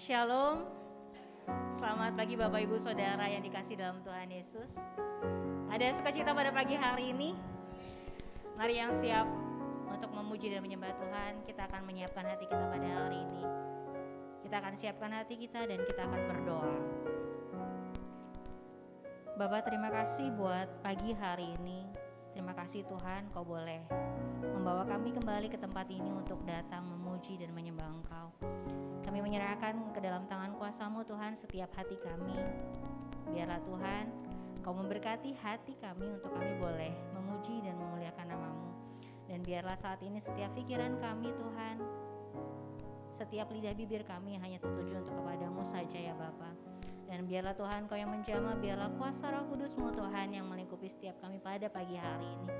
Shalom. Selamat pagi Bapak Ibu Saudara yang dikasih dalam Tuhan Yesus. Ada sukacita pada pagi hari ini. Mari yang siap untuk memuji dan menyembah Tuhan, kita akan menyiapkan hati kita pada hari ini. Kita akan siapkan hati kita dan kita akan berdoa. Bapak, terima kasih buat pagi hari ini. Terima kasih Tuhan, Kau boleh membawa kami kembali ke tempat ini untuk datang memuji dan menyembah Engkau. Kami menyerahkan ke dalam tangan kuasa-Mu Tuhan setiap hati kami. Biarlah Tuhan Kau memberkati hati kami untuk kami boleh memuji dan memuliakan nama-Mu. Dan biarlah saat ini setiap pikiran kami Tuhan, setiap lidah bibir kami hanya tertuju untuk kepada-Mu saja ya Bapa. Dan biarlah Tuhan Kau yang menjamah, biarlah kuasa Roh Kudus-Mu Tuhan yang melingkupi setiap kami pada pagi hari ini.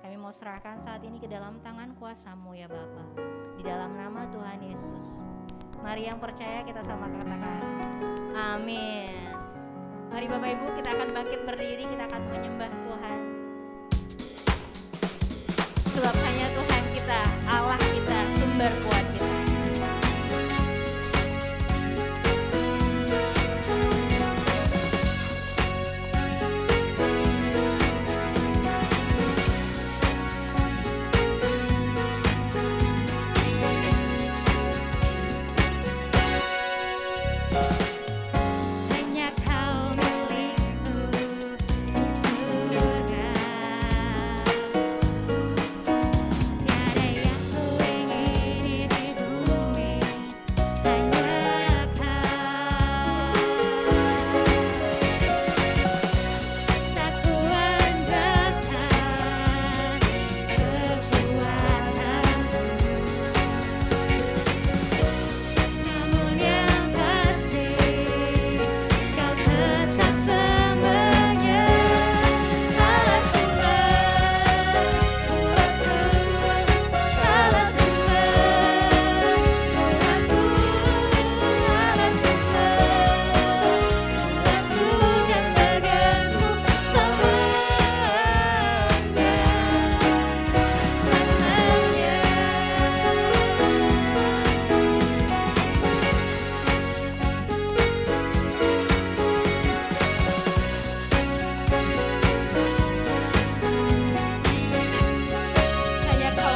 Kami mau serahkan saat ini ke dalam tangan kuasa-Mu ya Bapa. Di dalam nama Tuhan Yesus. Mari yang percaya kita sama katakan amin. Mari Bapak Ibu, kita akan bangkit berdiri, kita akan menyembah Tuhan. Sebab hanya Tuhan kita, Allah kita, sumber kuat kita. Oh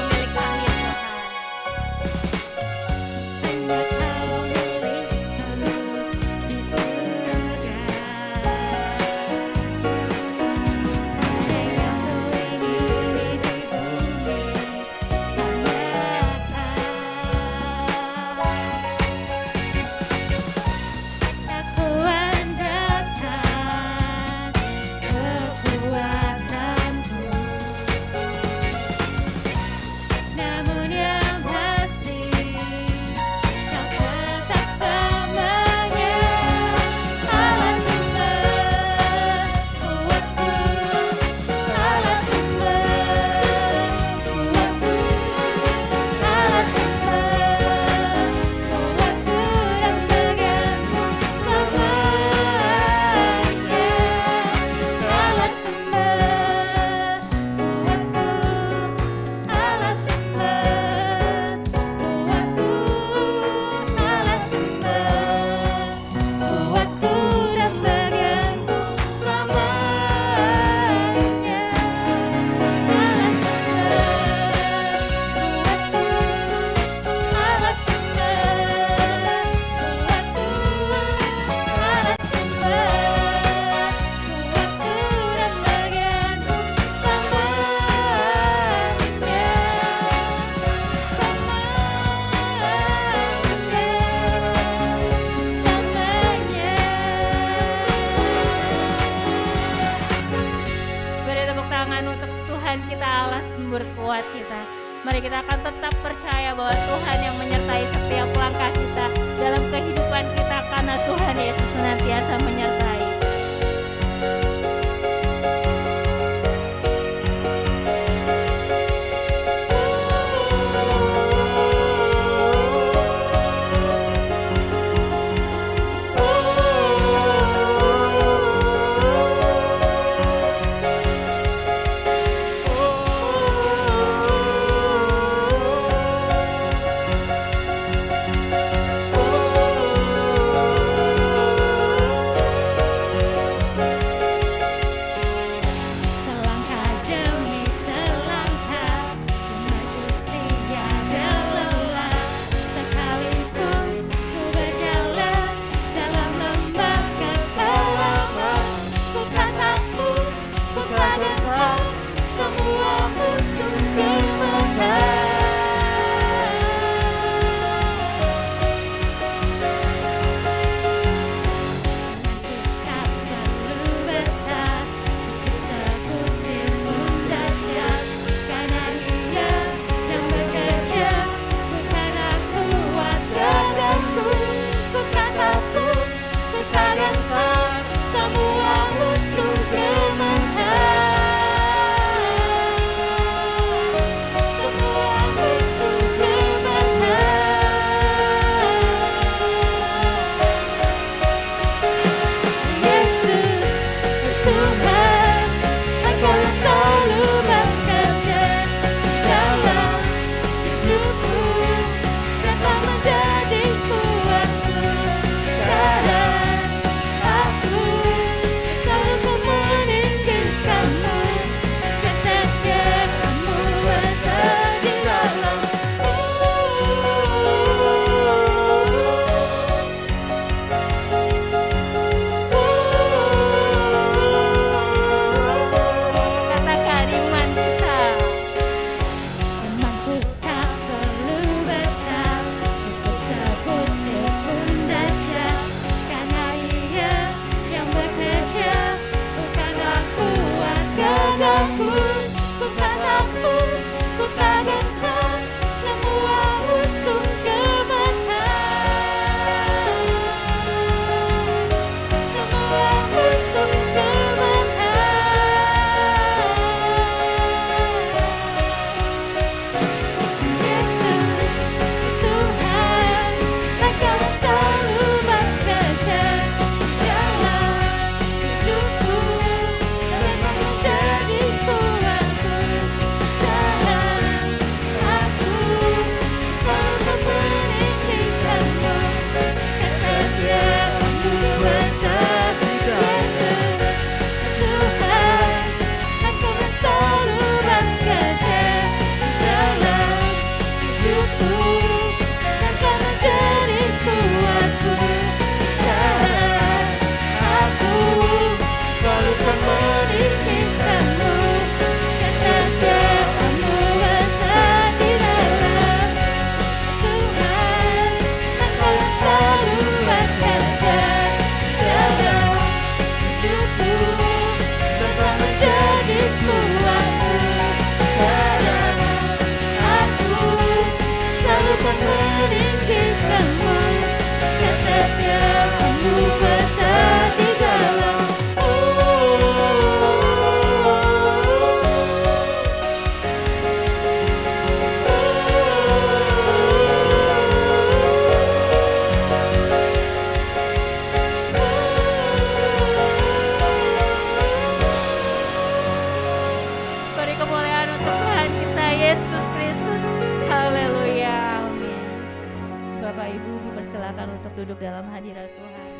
persilakan untuk duduk dalam hadirat Tuhan.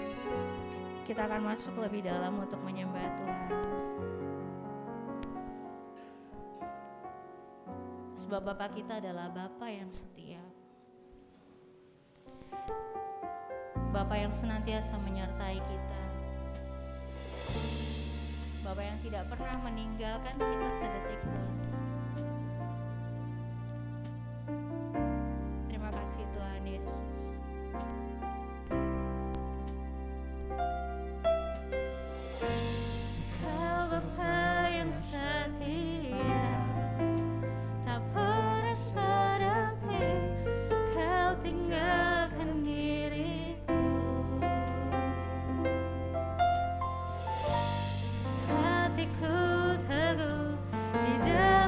Kita akan masuk lebih dalam untuk menyembah Tuhan. Sebab Bapa kita adalah Bapa yang setia. Bapa yang senantiasa menyertai kita. Bapa yang tidak pernah meninggalkan kita sedetik pun. Terima kasih Tuhan Yesus. Kau Bapa yang setia, tak pernah sedetik Kau tinggalkan diriku. Hatiku teguh di dalam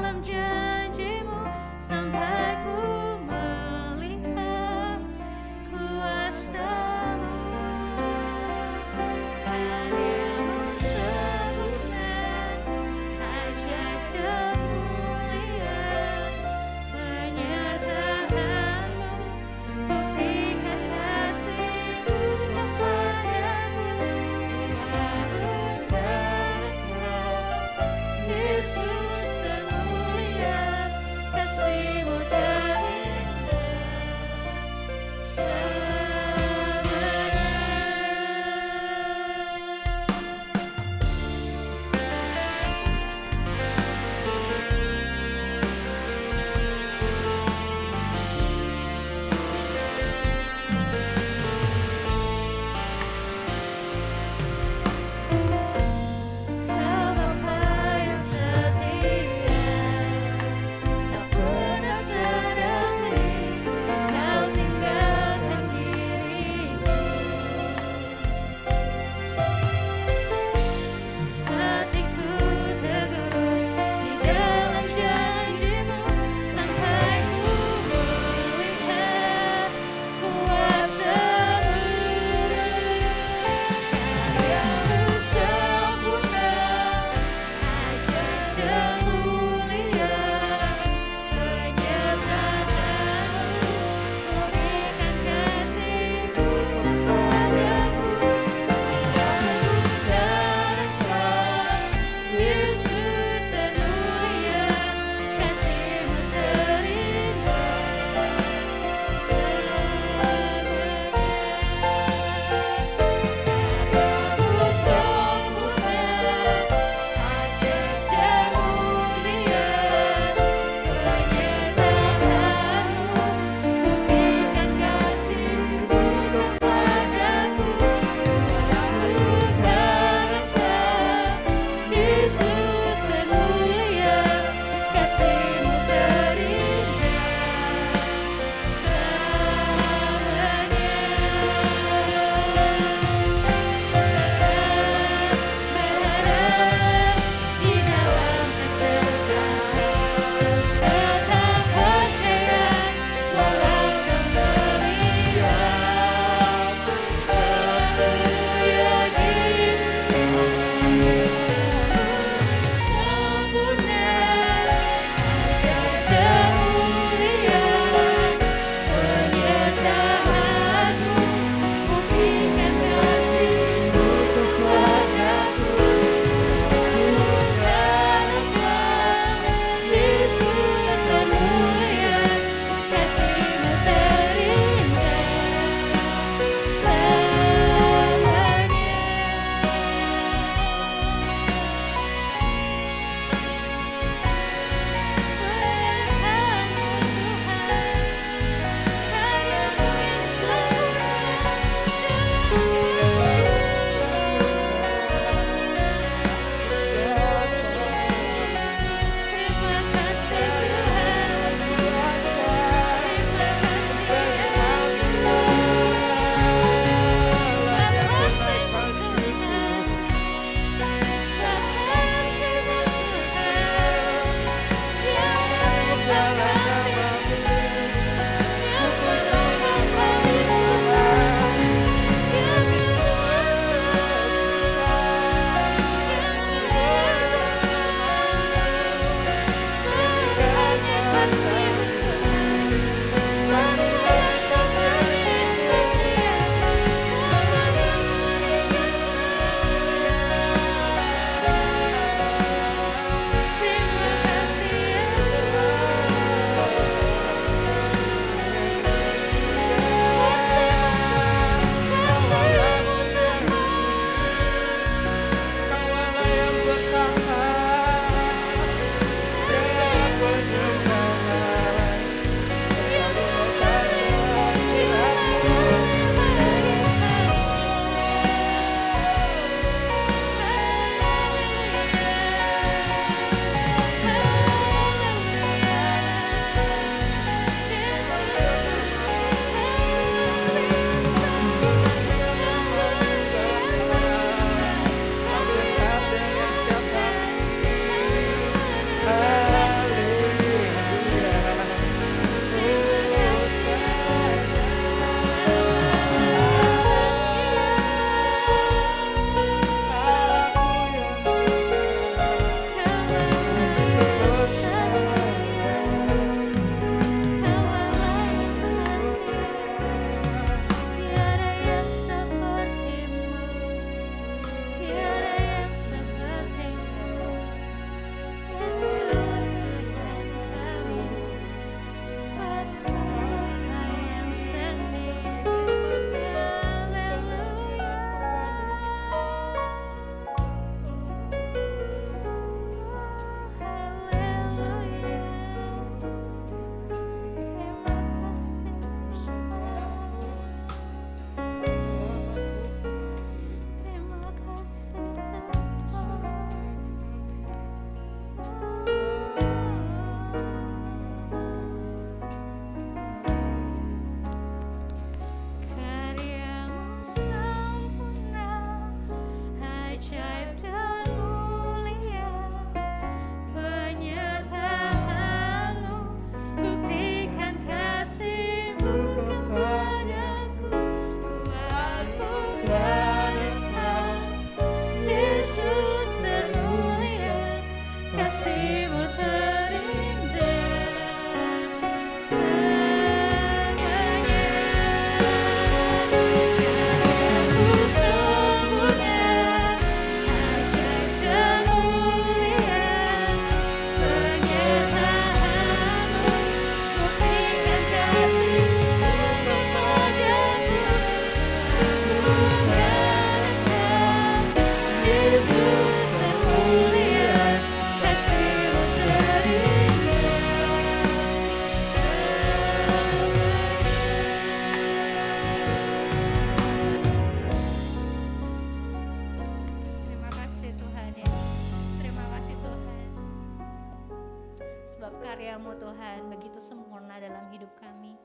sempurna dalam hidup kami.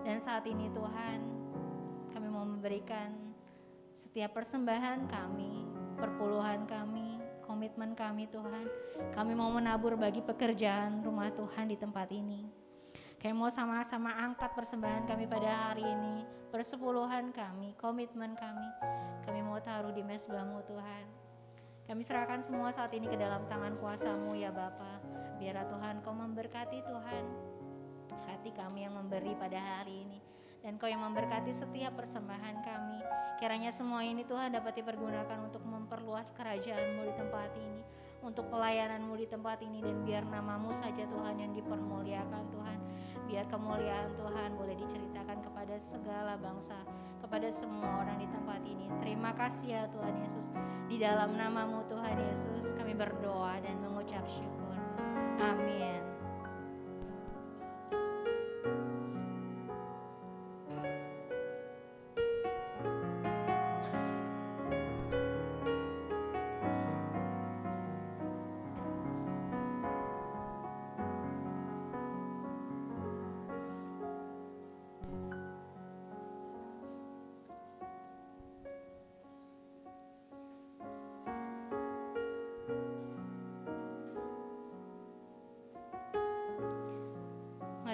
Dan saat ini Tuhan, kami mau memberikan setiap persembahan kami, perpuluhan kami, komitmen kami Tuhan. Kami mau menabur bagi pekerjaan rumah Tuhan di tempat ini. Kami mau sama-sama angkat persembahan kami pada hari ini, persepuluhan kami, komitmen kami. Kami mau taruh di mezbah-Mu Tuhan. Kami serahkan semua saat ini ke dalam tangan kuasa-Mu ya Bapa. Biarlah Tuhan Kau memberkati Tuhan hati kami yang memberi pada hari ini. Dan Kau yang memberkati setiap persembahan kami. Kiranya semua ini Tuhan dapat dipergunakan untuk memperluas kerajaan-Mu di tempat ini, untuk pelayanan-Mu di tempat ini, dan biar nama-Mu saja Tuhan yang dipermuliakan Tuhan. Biar kemuliaan Tuhan boleh diceritakan kepada segala bangsa, kepada semua orang di tempat ini. Terima kasih ya Tuhan Yesus. Di dalam nama-Mu Tuhan Yesus kami berdoa dan mengucap syukur. Amin.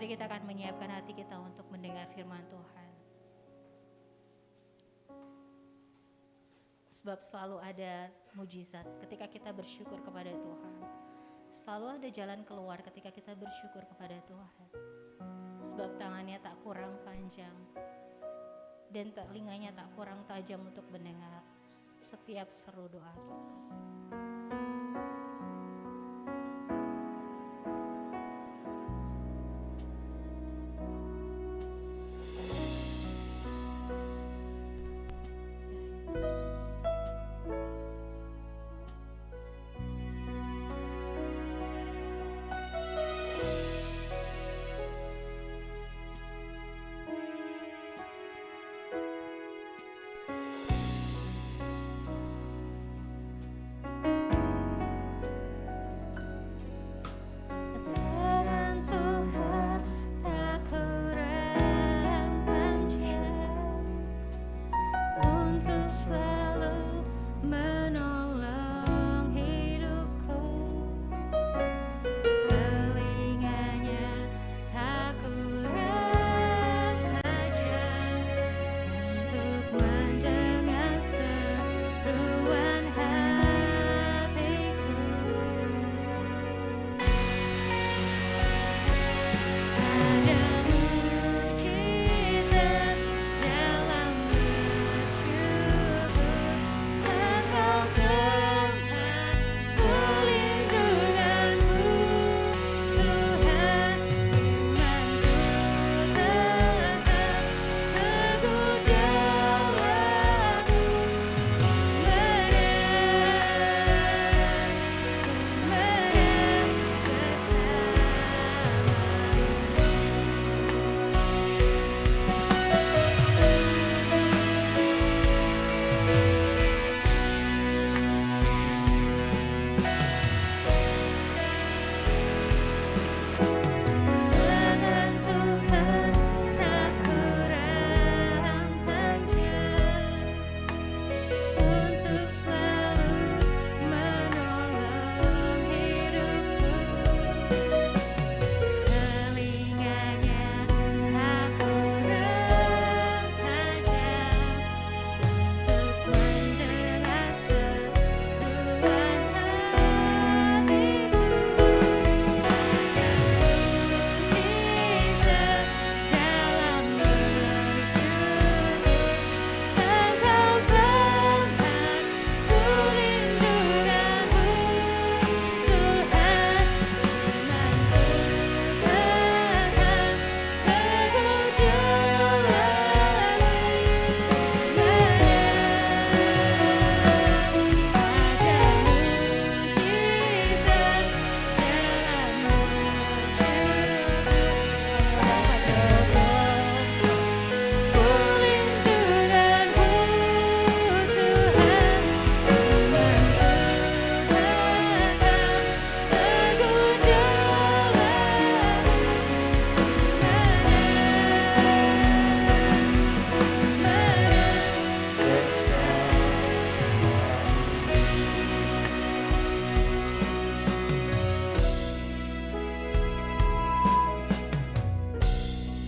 Mari kita akan menyiapkan hati kita untuk mendengar firman Tuhan. Sebab selalu ada mujizat ketika kita bersyukur kepada Tuhan. Selalu ada jalan keluar ketika kita bersyukur kepada Tuhan. Sebab tangannya tak kurang panjang dan telinganya tak kurang tajam untuk mendengar setiap seru doa kita.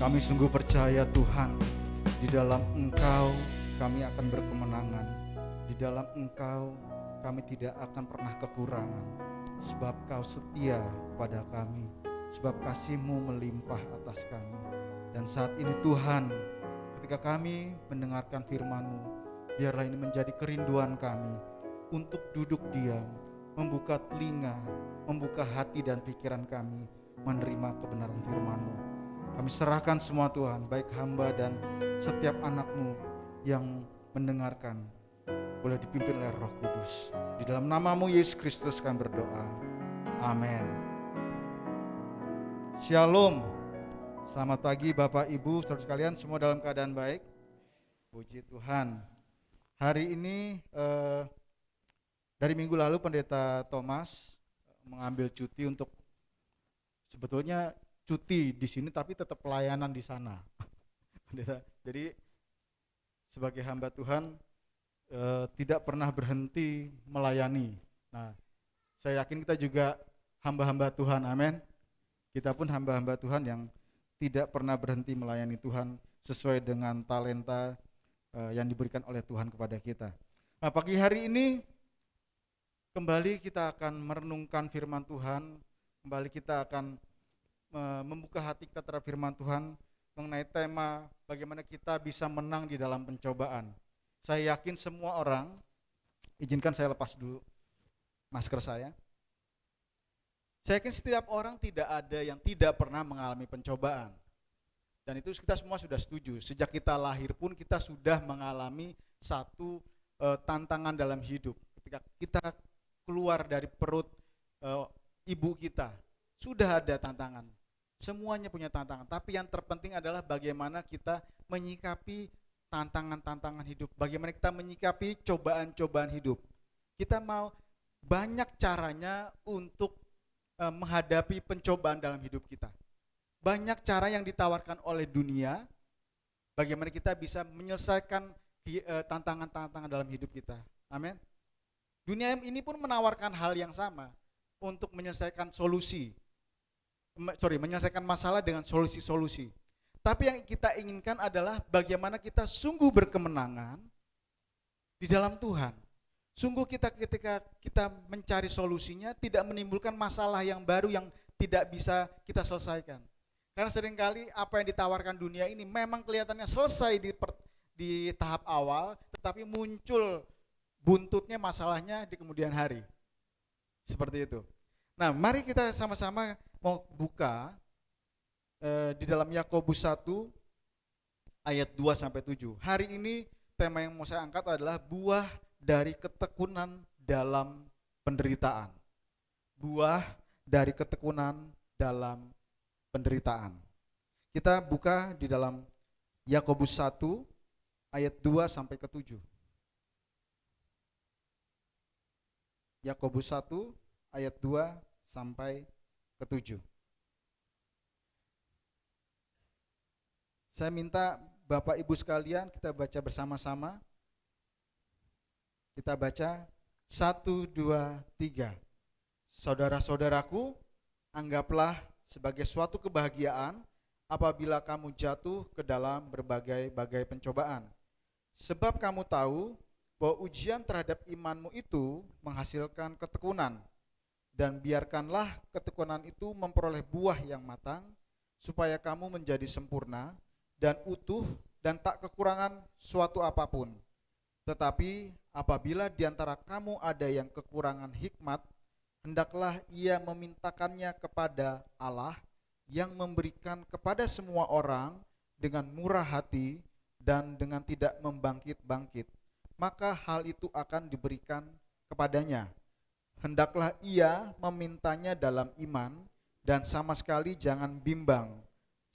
Kami sungguh percaya Tuhan, di dalam Engkau kami akan berkemenangan. Di dalam Engkau kami tidak akan pernah kekurangan, sebab Kau setia kepada kami, sebab kasih-Mu melimpah atas kami. Dan saat ini Tuhan, ketika kami mendengarkan firman-Mu, biarlah ini menjadi kerinduan kami untuk duduk diam, membuka telinga, membuka hati dan pikiran kami, menerima kebenaran firman-Mu. Kami serahkan semua Tuhan, baik hamba dan setiap anak-Mu yang mendengarkan, boleh dipimpin oleh Roh Kudus. Di dalam nama-Mu Yesus Kristus kami berdoa. Amin. Shalom. Selamat pagi Bapak Ibu saudara sekalian, semua dalam keadaan baik. Puji Tuhan. Hari ini dari minggu lalu Pendeta Thomas mengambil cuti untuk, sebetulnya cuti di sini tapi tetap pelayanan di sana. Pendeta. Jadi sebagai hamba Tuhan tidak pernah berhenti melayani. Nah, saya yakin kita juga hamba-hamba Tuhan, amin. Kita pun hamba-hamba Tuhan yang tidak pernah berhenti melayani Tuhan sesuai dengan talenta yang diberikan oleh Tuhan kepada kita. Nah, pagi hari ini kembali kita akan merenungkan firman Tuhan, kembali kita akan membuka hati kita terhadap firman Tuhan mengenai tema bagaimana kita bisa menang di dalam pencobaan. Saya yakin semua orang, izinkan saya lepas dulu masker saya. Saya yakin setiap orang tidak ada yang tidak pernah mengalami pencobaan. Dan itu kita semua sudah setuju. Sejak kita lahir pun kita sudah mengalami satu tantangan dalam hidup. Ketika kita keluar dari perut ibu kita, sudah ada tantangan. Semuanya punya tantangan, tapi yang terpenting adalah bagaimana kita menyikapi tantangan-tantangan hidup, bagaimana kita menyikapi cobaan-cobaan hidup. Kita mau banyak caranya untuk menghadapi pencobaan dalam hidup kita. Banyak cara yang ditawarkan oleh dunia, bagaimana kita bisa menyelesaikan tantangan-tantangan dalam hidup kita. Amin. Dunia ini pun menawarkan hal yang sama untuk menyelesaikan menyelesaikan masalah dengan solusi-solusi. Tapi yang kita inginkan adalah bagaimana kita sungguh berkemenangan di dalam Tuhan. Sungguh kita ketika kita mencari solusinya tidak menimbulkan masalah yang baru yang tidak bisa kita selesaikan. Karena seringkali apa yang ditawarkan dunia ini memang kelihatannya selesai di tahap awal, tetapi muncul buntutnya masalahnya di kemudian hari. Seperti itu. Nah, mari kita sama-sama mau buka di dalam Yakobus 1 ayat 2-7. Hari ini tema yang mau saya angkat adalah buah dari ketekunan dalam penderitaan. Buah dari ketekunan dalam penderitaan. Kita buka di dalam Yakobus 1 ayat 2-7. Yakobus 1 ayat 2-7. Saya minta Bapak Ibu sekalian kita baca bersama-sama. Kita baca 1, 2, 3. Saudara-saudaraku, anggaplah sebagai suatu kebahagiaan apabila kamu jatuh ke dalam berbagai-bagai pencobaan. Sebab kamu tahu bahwa ujian terhadap imanmu itu menghasilkan ketekunan. Dan biarkanlah ketekunan itu memperoleh buah yang matang, supaya kamu menjadi sempurna dan utuh dan tak kekurangan suatu apapun. Tetapi apabila di antara kamu ada yang kekurangan hikmat, hendaklah ia memintakannya kepada Allah yang memberikan kepada semua orang dengan murah hati dan dengan tidak membangkit-bangkit. Maka hal itu akan diberikan kepadanya. Hendaklah ia memintanya dalam iman dan sama sekali jangan bimbang.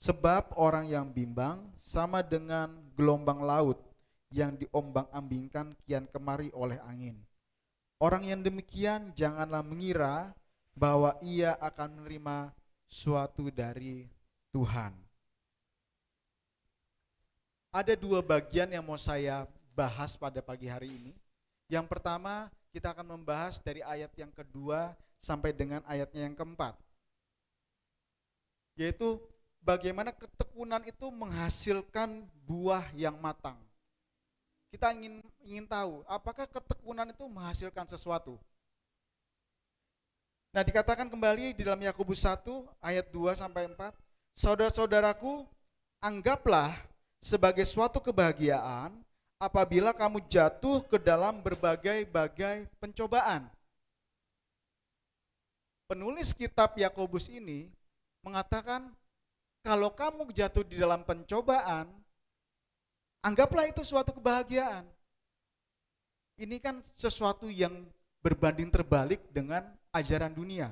Sebab orang yang bimbang sama dengan gelombang laut yang diombang-ambingkan kian kemari oleh angin. Orang yang demikian janganlah mengira bahwa ia akan menerima suatu dari Tuhan. Ada dua bagian yang mau saya bahas pada pagi hari ini. Yang pertama, kita akan membahas dari ayat yang kedua sampai dengan ayatnya yang keempat. Yaitu bagaimana ketekunan itu menghasilkan buah yang matang. Kita ingin tahu apakah ketekunan itu menghasilkan sesuatu. Nah, dikatakan kembali di dalam Yakobus 1 ayat 2 sampai 4, saudara-saudaraku, anggaplah sebagai suatu kebahagiaan apabila kamu jatuh ke dalam berbagai-bagai pencobaan. Penulis kitab Yakobus ini mengatakan kalau kamu jatuh di dalam pencobaan, anggaplah itu suatu kebahagiaan. Ini kan sesuatu yang berbanding terbalik dengan ajaran dunia.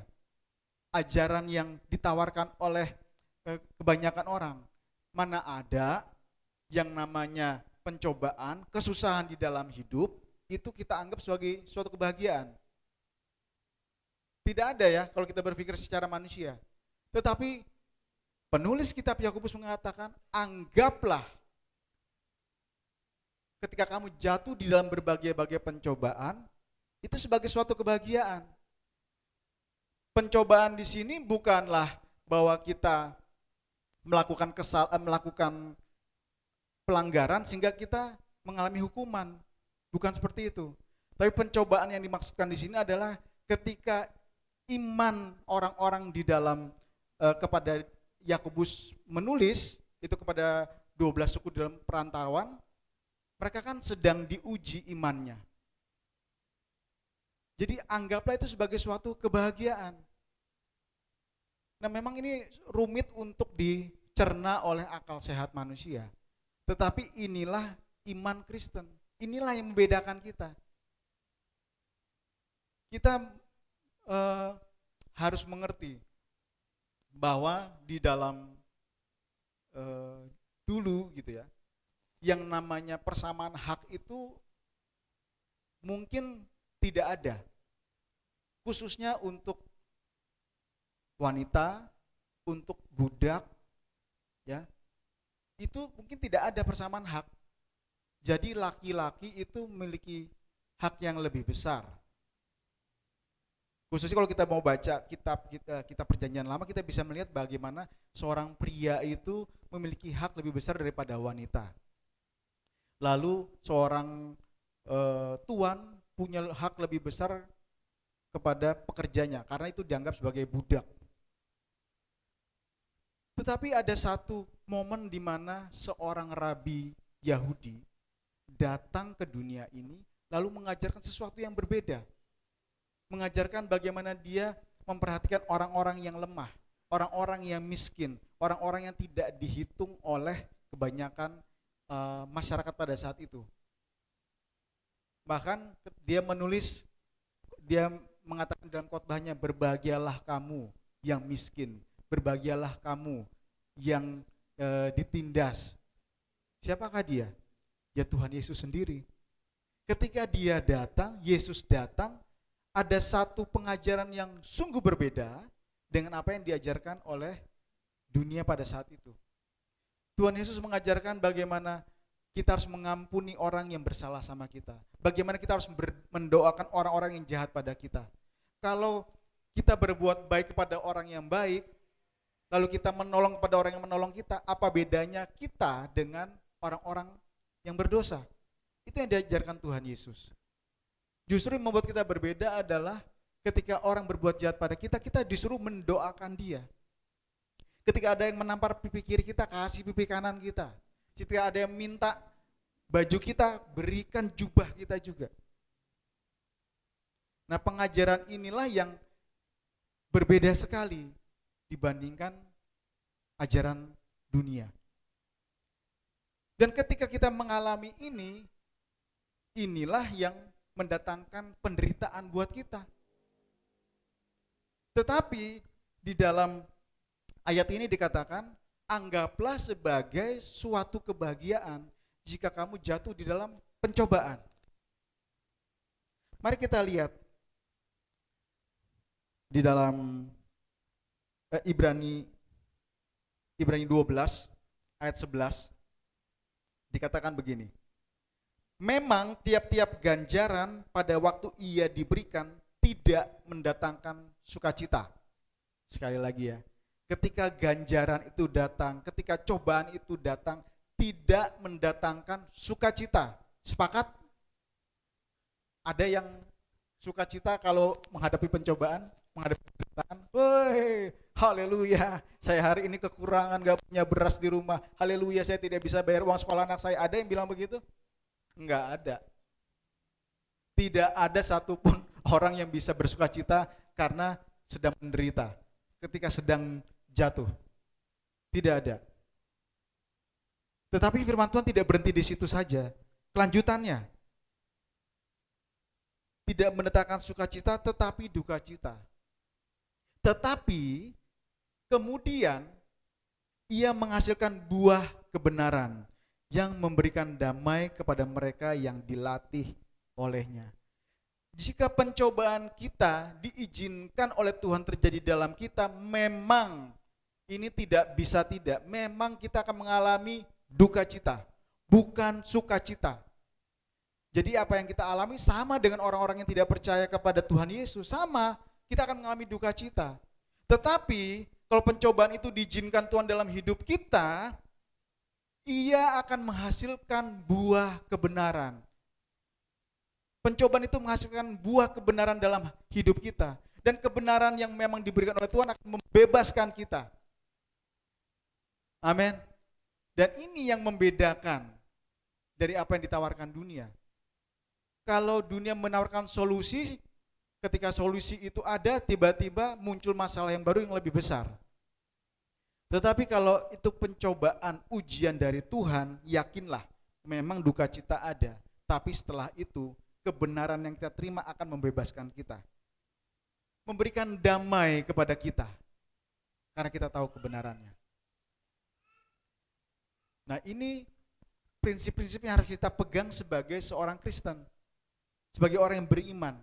Ajaran yang ditawarkan oleh kebanyakan orang. Mana ada yang namanya pencobaan, kesusahan di dalam hidup, itu kita anggap sebagai suatu kebahagiaan. Tidak ada ya kalau kita berpikir secara manusia. Tetapi penulis kitab Yakobus mengatakan, anggaplah ketika kamu jatuh di dalam berbagai-bagai pencobaan, itu sebagai suatu kebahagiaan. Pencobaan di sini bukanlah bahwa kita melakukan pelanggaran sehingga kita mengalami hukuman. Bukan seperti itu. Tapi pencobaan yang dimaksudkan di sini adalah ketika iman orang-orang di dalam kepada Yakobus menulis itu kepada 12 suku dalam perantauan, mereka kan sedang diuji imannya. Jadi anggaplah itu sebagai suatu kebahagiaan. Nah, memang ini rumit untuk dicerna oleh akal sehat manusia. Tetapi inilah iman Kristen. Inilah yang membedakan kita. Kita harus mengerti bahwa di dalam dulu gitu ya, yang namanya persamaan hak itu mungkin tidak ada, khususnya untuk wanita, untuk budak, ya itu mungkin tidak ada persamaan hak. Jadi laki-laki itu memiliki hak yang lebih besar. Khususnya kalau kita mau baca kitab Perjanjian Lama, kita bisa melihat bagaimana seorang pria itu memiliki hak lebih besar daripada wanita. Lalu seorang tuan punya hak lebih besar kepada pekerjanya karena itu dianggap sebagai budak. Tetapi ada satu momen di mana seorang rabi Yahudi datang ke dunia ini lalu mengajarkan sesuatu yang berbeda. Mengajarkan bagaimana dia memperhatikan orang-orang yang lemah, orang-orang yang miskin, orang-orang yang tidak dihitung oleh kebanyakan masyarakat pada saat itu. Bahkan dia mengatakan dalam khotbahnya, berbahagialah kamu yang miskin, berbahagialah kamu yang ditindas. Siapakah dia? Ya Tuhan Yesus sendiri. Ketika dia datang, Yesus datang, ada satu pengajaran yang sungguh berbeda dengan apa yang diajarkan oleh dunia pada saat itu. Tuhan Yesus mengajarkan bagaimana kita harus mengampuni orang yang bersalah sama kita. Bagaimana kita harus mendoakan orang-orang yang jahat pada kita. Kalau kita berbuat baik kepada orang yang baik, lalu kita menolong kepada orang yang menolong kita, apa bedanya kita dengan orang-orang yang berdosa? Itu yang diajarkan Tuhan Yesus. Justru yang membuat kita berbeda adalah ketika orang berbuat jahat pada kita, kita disuruh mendoakan dia. Ketika ada yang menampar pipi kiri kita, kasih pipi kanan kita. Ketika ada yang minta baju kita, berikan jubah kita juga. Nah, pengajaran inilah yang berbeda sekali dibandingkan ajaran dunia. Dan ketika kita mengalami ini, inilah yang mendatangkan penderitaan buat kita. Tetapi di dalam ayat ini dikatakan, anggaplah sebagai suatu kebahagiaan jika kamu jatuh di dalam pencobaan. Mari kita lihat di dalam Ibrani 12 ayat 11 dikatakan begini. Memang tiap-tiap ganjaran pada waktu ia diberikan tidak mendatangkan sukacita. Sekali lagi ya, ketika ganjaran itu datang, ketika cobaan itu datang, tidak mendatangkan sukacita. Sepakat? Ada yang sukacita kalau menghadapi pencobaan, menghadapi penderitaan? Woi, haleluya, saya hari ini kekurangan, gak punya beras di rumah. Haleluya, saya tidak bisa bayar uang sekolah anak saya. Ada yang bilang begitu? Enggak ada. Tidak ada satupun orang yang bisa bersukacita karena sedang menderita, ketika sedang jatuh. Tidak ada. Tetapi firman Tuhan tidak berhenti di situ saja. Kelanjutannya, tidak mendatangkan sukacita tetapi duka cita. Tetapi kemudian ia menghasilkan buah kebenaran yang memberikan damai kepada mereka yang dilatih olehnya. Jika pencobaan kita diizinkan oleh Tuhan terjadi dalam kita, memang ini tidak bisa tidak, memang kita akan mengalami duka cita, bukan sukacita. Jadi apa yang kita alami sama dengan orang-orang yang tidak percaya kepada Tuhan Yesus, sama, kita akan mengalami duka cita. Tetapi kalau pencobaan itu diizinkan Tuhan dalam hidup kita, ia akan menghasilkan buah kebenaran. Pencobaan itu menghasilkan buah kebenaran dalam hidup kita. Dan kebenaran yang memang diberikan oleh Tuhan akan membebaskan kita. Amin. Dan ini yang membedakan dari apa yang ditawarkan dunia. Kalau dunia menawarkan solusi, ketika solusi itu ada, tiba-tiba muncul masalah yang baru yang lebih besar. Tetapi kalau itu pencobaan, ujian dari Tuhan, yakinlah memang duka cita ada. Tapi setelah itu, kebenaran yang kita terima akan membebaskan kita. Memberikan damai kepada kita. Karena kita tahu kebenarannya. Nah, ini prinsip-prinsip yang harus kita pegang sebagai seorang Kristen. Sebagai orang yang beriman.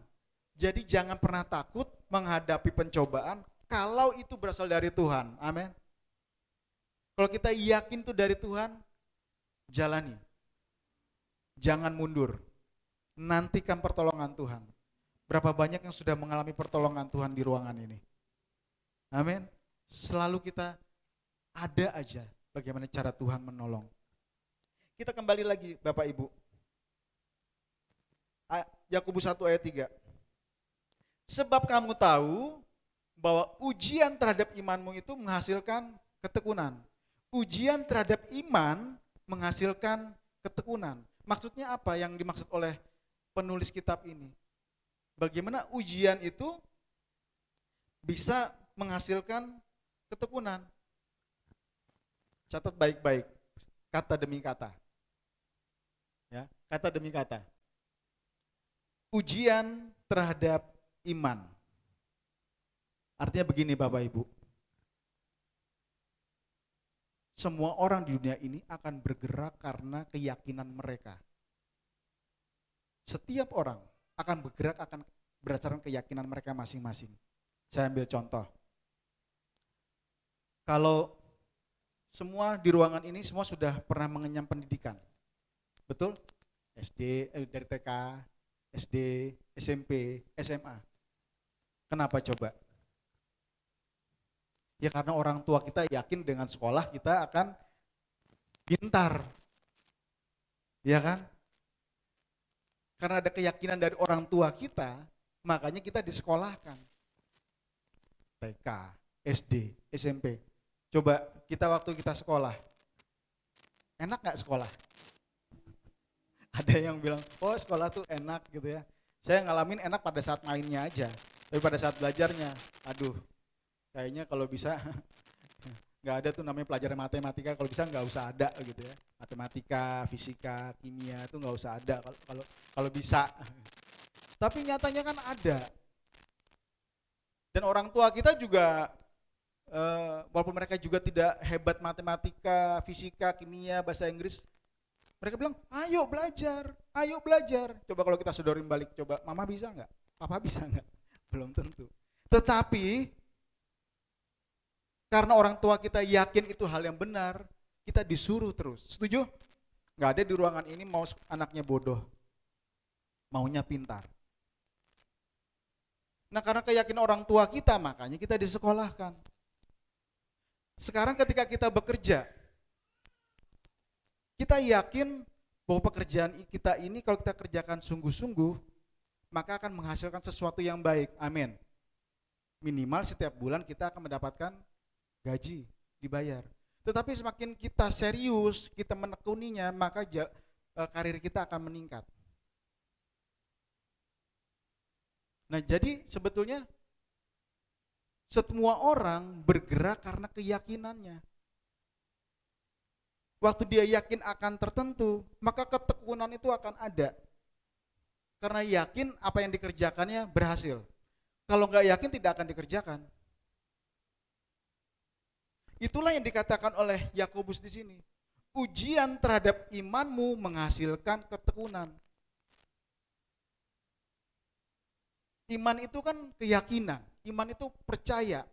Jadi jangan pernah takut menghadapi pencobaan kalau itu berasal dari Tuhan. Amin. Kalau kita yakin itu dari Tuhan, jalani. Jangan mundur. Nantikan pertolongan Tuhan. Berapa banyak yang sudah mengalami pertolongan Tuhan di ruangan ini. Amin. Selalu kita ada aja bagaimana cara Tuhan menolong. Kita kembali lagi Bapak Ibu. Yakobus 1 ayat 3. Sebab kamu tahu bahwa ujian terhadap imanmu itu menghasilkan ketekunan. Ujian terhadap iman menghasilkan ketekunan. Maksudnya apa yang dimaksud oleh penulis kitab ini? Bagaimana ujian itu bisa menghasilkan ketekunan? Catat baik-baik, kata demi kata. Ya, kata demi kata. Ujian terhadap iman. Artinya begini Bapak Ibu. Semua orang di dunia ini akan bergerak karena keyakinan mereka. Setiap orang akan bergerak akan berdasarkan keyakinan mereka masing-masing. Saya ambil contoh. Kalau semua di ruangan ini semua sudah pernah mengenyam pendidikan. Betul? Dari TK, SD, SMP, SMA. Kenapa coba? Ya karena orang tua kita yakin dengan sekolah kita akan pintar. Ya kan? Karena ada keyakinan dari orang tua kita, makanya kita disekolahkan. TK, SD, SMP. Coba kita waktu kita sekolah, enak gak sekolah? Ada yang bilang, oh sekolah tuh enak gitu ya. Saya ngalamin enak pada saat mainnya aja, tapi pada saat belajarnya, aduh, kayaknya kalau bisa nggak ada tuh namanya pelajaran matematika, kalau bisa nggak usah ada gitu ya. Matematika, fisika, kimia tuh nggak usah ada kalau bisa. Tapi nyatanya kan ada. Dan orang tua kita juga walaupun mereka juga tidak hebat matematika, fisika, kimia, bahasa Inggris, mereka bilang, ayo belajar. Coba kalau kita sodorin balik, coba mama bisa nggak? Papa bisa nggak? Belum tentu. Tetapi karena orang tua kita yakin itu hal yang benar, kita disuruh terus. Setuju? Nggak ada di ruangan ini mau anaknya bodoh, maunya pintar. Nah karena keyakinan orang tua kita, makanya kita disekolahkan. Sekarang ketika kita bekerja, kita yakin bahwa pekerjaan kita ini kalau kita kerjakan sungguh-sungguh, maka akan menghasilkan sesuatu yang baik. Amin. Minimal setiap bulan kita akan mendapatkan gaji, dibayar. Tetapi semakin kita serius, kita menekuninya, maka karir kita akan meningkat. Nah, jadi sebetulnya semua orang bergerak karena keyakinannya. Waktu dia yakin akan tertentu, maka ketekunan itu akan ada. Karena yakin apa yang dikerjakannya berhasil. Kalau nggak yakin tidak akan dikerjakan. Itulah yang dikatakan oleh Yakobus di sini. Ujian terhadap imanmu menghasilkan ketekunan. Iman itu kan keyakinan, iman itu percaya.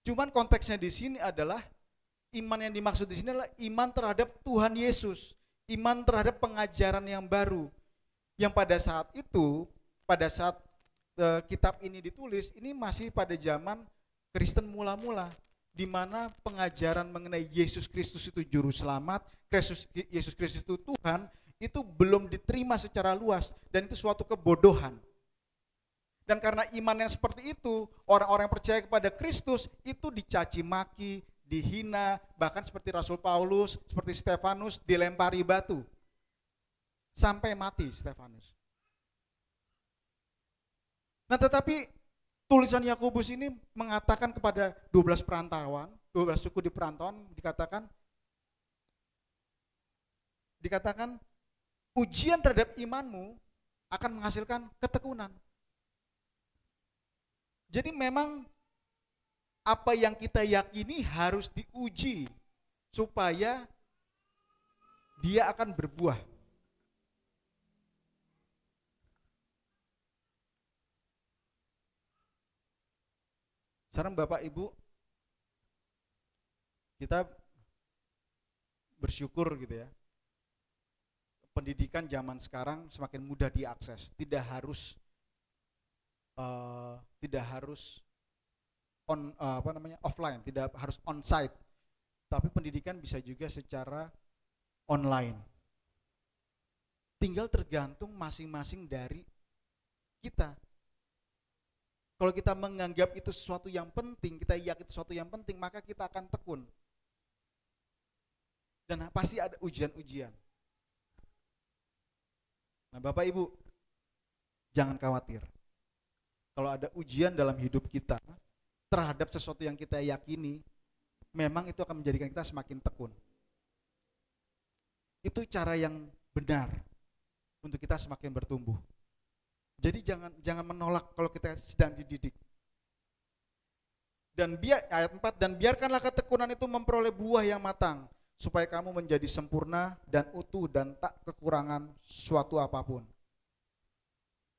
Cuman konteksnya di sini adalah iman yang dimaksud di sini adalah iman terhadap Tuhan Yesus, iman terhadap pengajaran yang baru. Yang pada saat itu, pada saat kitab ini ditulis, ini masih pada zaman Kristen mula-mula, di mana pengajaran mengenai Yesus Kristus itu juru selamat, Yesus Kristus itu Tuhan, itu belum diterima secara luas, dan itu suatu kebodohan. Dan karena iman yang seperti itu, orang-orang yang percaya kepada Kristus itu dicaci maki, dihina, bahkan seperti Rasul Paulus, seperti Stefanus dilempari batu. Sampai mati Stefanus. Nah, tetapi tulisan Yakobus ini mengatakan kepada 12 perantauan, 12 suku di perantauan, dikatakan ujian terhadap imanmu akan menghasilkan ketekunan. Jadi memang apa yang kita yakini harus diuji supaya dia akan berbuah. Sekarang Bapak Ibu, kita bersyukur gitu ya. Pendidikan zaman sekarang semakin mudah diakses, tidak harus offline, tidak harus onsite, tapi pendidikan bisa juga secara online. Tinggal tergantung masing-masing dari kita. Kalau kita menganggap itu sesuatu yang penting, kita yakin sesuatu yang penting, maka kita akan tekun. Dan pasti ada ujian-ujian. Nah, Bapak Ibu, jangan khawatir. Kalau ada ujian dalam hidup kita terhadap sesuatu yang kita yakini, memang itu akan menjadikan kita semakin tekun. Itu cara yang benar untuk kita semakin bertumbuh. Jadi jangan menolak kalau kita sedang dididik. Dan ayat 4, dan biarkanlah ketekunan itu memperoleh buah yang matang, supaya kamu menjadi sempurna dan utuh dan tak kekurangan suatu apapun.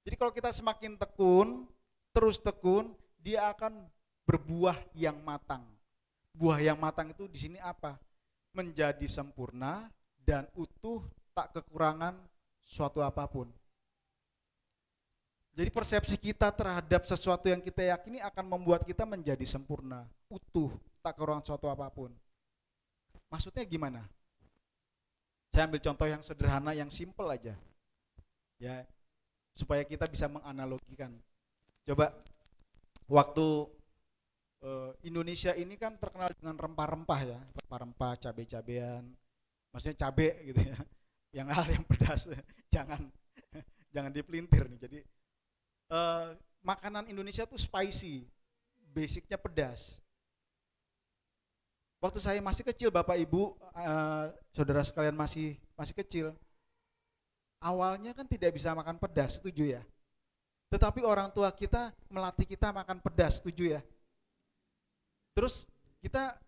Jadi kalau kita semakin tekun, terus tekun, dia akan berbuah yang matang. Buah yang matang itu di sini apa? Menjadi sempurna dan utuh, tak kekurangan suatu apapun. Jadi persepsi kita terhadap sesuatu yang kita yakini akan membuat kita menjadi sempurna, utuh, tak kekurangan suatu apapun. Maksudnya gimana? Saya ambil contoh yang sederhana, yang simple aja. Ya, supaya kita bisa menganalogikan. Coba waktu Indonesia ini kan terkenal dengan rempah-rempah ya, rempah-rempah, cabai-cabean, maksudnya cabai gitu ya, yang hal yang pedas, jangan dipelintir nih. Jadi makanan Indonesia tuh spicy, basicnya pedas. Waktu saya masih kecil, Bapak Ibu, saudara sekalian masih kecil, awalnya kan tidak bisa makan pedas, setuju ya? Tetapi orang tua kita melatih kita makan pedas, setuju ya? Terus kita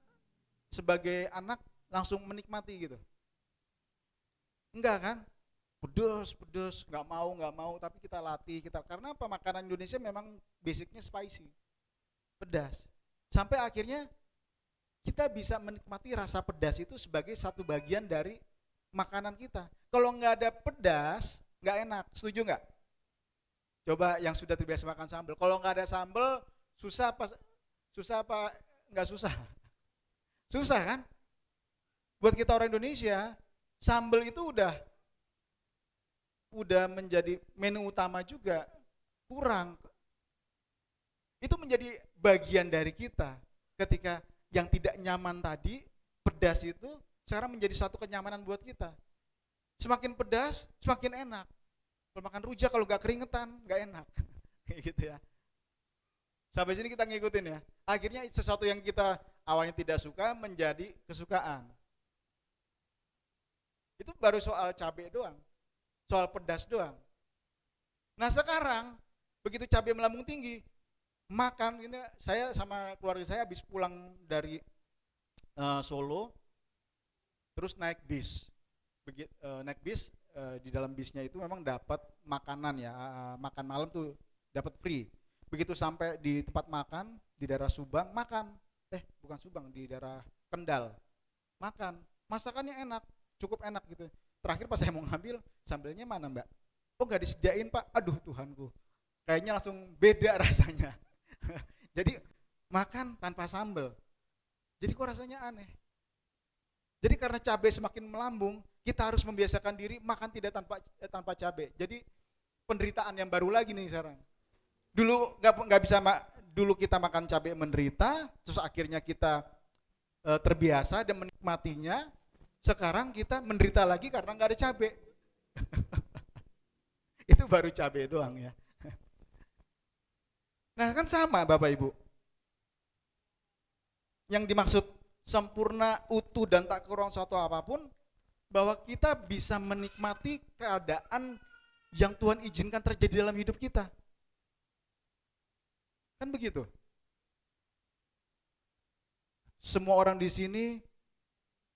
sebagai anak langsung menikmati gitu. Enggak kan? Pedas, nggak mau, tapi kita latih, karena apa? Makanan Indonesia memang basicnya spicy, pedas. Sampai akhirnya kita bisa menikmati rasa pedas itu sebagai satu bagian dari makanan kita. Kalau nggak ada pedas, nggak enak, setuju nggak? Coba yang sudah terbiasa makan sambal, kalau nggak ada sambal, susah apa nggak susah? Susah kan? Buat kita orang Indonesia, sambal itu udah menjadi menu utama juga, kurang. Itu menjadi bagian dari kita. Ketika yang tidak nyaman tadi, pedas itu sekarang menjadi satu kenyamanan buat kita. Semakin pedas, semakin enak. Kalau makan rujak kalau gak keringetan, gak enak. Kayak gitu ya. Sampai sini kita ngikutin ya. Akhirnya sesuatu yang kita awalnya tidak suka menjadi kesukaan. Itu baru soal cabai doang. Soal pedas doang. Nah sekarang, begitu cabai melambung tinggi, makan ini saya sama keluarga saya habis pulang dari Solo, terus naik bis. Naik bis, di dalam bisnya itu memang dapat makanan ya, makan malam tuh dapat free. Begitu sampai di tempat makan di daerah Subang, makan, bukan Subang, di daerah Kendal, makan, masakannya enak, cukup enak gitu. Terakhir pas saya mau ngambil, sambelnya mana mbak? Oh nggak disediain pak, aduh Tuhanku, kayaknya langsung beda rasanya. Jadi makan tanpa sambel, jadi kok rasanya aneh. Jadi karena cabai semakin melambung, kita harus membiasakan diri makan tidak tanpa cabai. Jadi penderitaan yang baru lagi nih sekarang. Dulu nggak bisa, dulu kita makan cabai menderita, terus akhirnya kita terbiasa dan menikmatinya. Sekarang kita menderita lagi karena nggak ada cabai. Itu baru cabai doang ya. Nah kan sama Bapak Ibu. Yang dimaksud sempurna, utuh, dan tak kurang suatu apapun, bahwa kita bisa menikmati keadaan yang Tuhan izinkan terjadi dalam hidup kita. Kan begitu. Semua orang di sini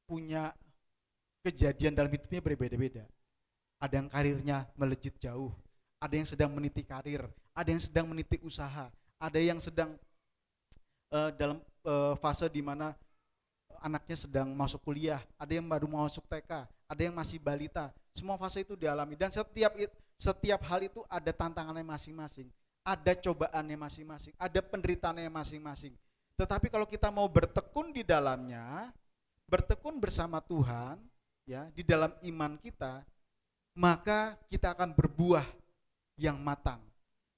punya kejadian dalam hidupnya berbeda-beda. Ada yang karirnya melejit jauh, ada yang sedang meniti karir, ada yang sedang meniti usaha, ada yang sedang dalam fase di mana anaknya sedang masuk kuliah, ada yang baru mau masuk TK, ada yang masih balita. Semua fase itu dialami dan setiap hal itu ada tantangannya masing-masing, ada cobaannya masing-masing, ada penderitaannya masing-masing. Tetapi kalau kita mau bertekun di dalamnya, bertekun bersama Tuhan, ya, di dalam iman kita, maka kita akan berbuah yang matang.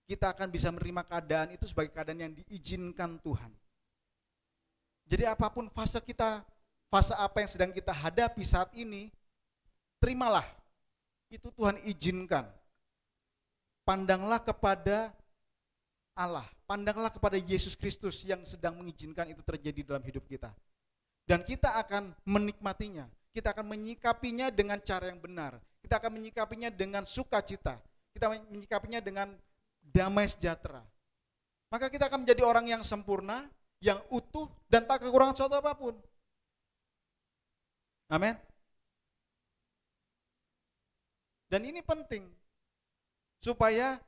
Kita akan bisa menerima keadaan itu sebagai keadaan yang diizinkan Tuhan. Jadi apapun fase kita, fase apa yang sedang kita hadapi saat ini, terimalah. Itu Tuhan izinkan. Pandanglah kepada Allah, pandanglah kepada Yesus Kristus yang sedang mengizinkan itu terjadi dalam hidup kita. Dan kita akan menikmatinya, kita akan menyikapinya dengan cara yang benar, kita akan menyikapinya dengan sukacita, kita menyikapinya dengan damai sejahtera. Maka kita akan menjadi orang yang sempurna, yang utuh, dan tak kekurangan suatu apapun. Amin. Dan ini penting, supaya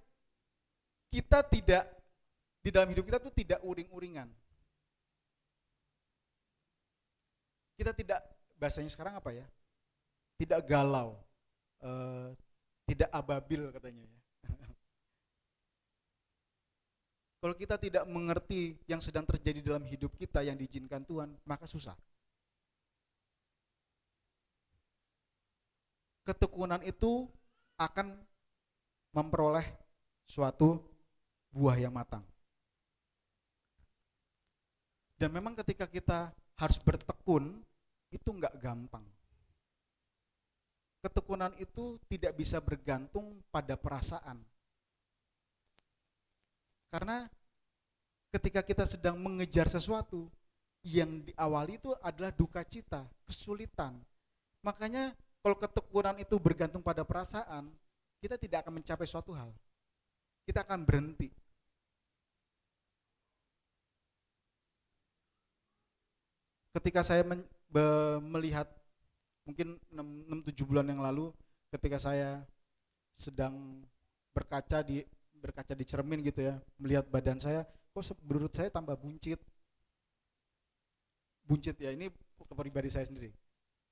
kita tidak, di dalam hidup kita tuh tidak uring-uringan. Kita tidak, bahasanya sekarang apa ya, tidak galau, tidak ababil katanya ya. Kalau kita tidak mengerti yang sedang terjadi dalam hidup kita yang diizinkan Tuhan, maka susah. Ketekunan itu akan memperoleh suatu buah yang matang. Dan memang ketika kita harus bertekun, itu enggak gampang. Ketekunan itu tidak bisa bergantung pada perasaan. Karena ketika kita sedang mengejar sesuatu, yang diawali itu adalah duka cita, kesulitan. Makanya kalau ketekunan itu bergantung pada perasaan, kita tidak akan mencapai suatu hal. Kita akan berhenti. Ketika saya melihat mungkin 6-7 bulan yang lalu, ketika saya sedang berkaca di cermin gitu ya, melihat badan saya, kok menurut saya tambah buncit ya, ini pribadi saya sendiri,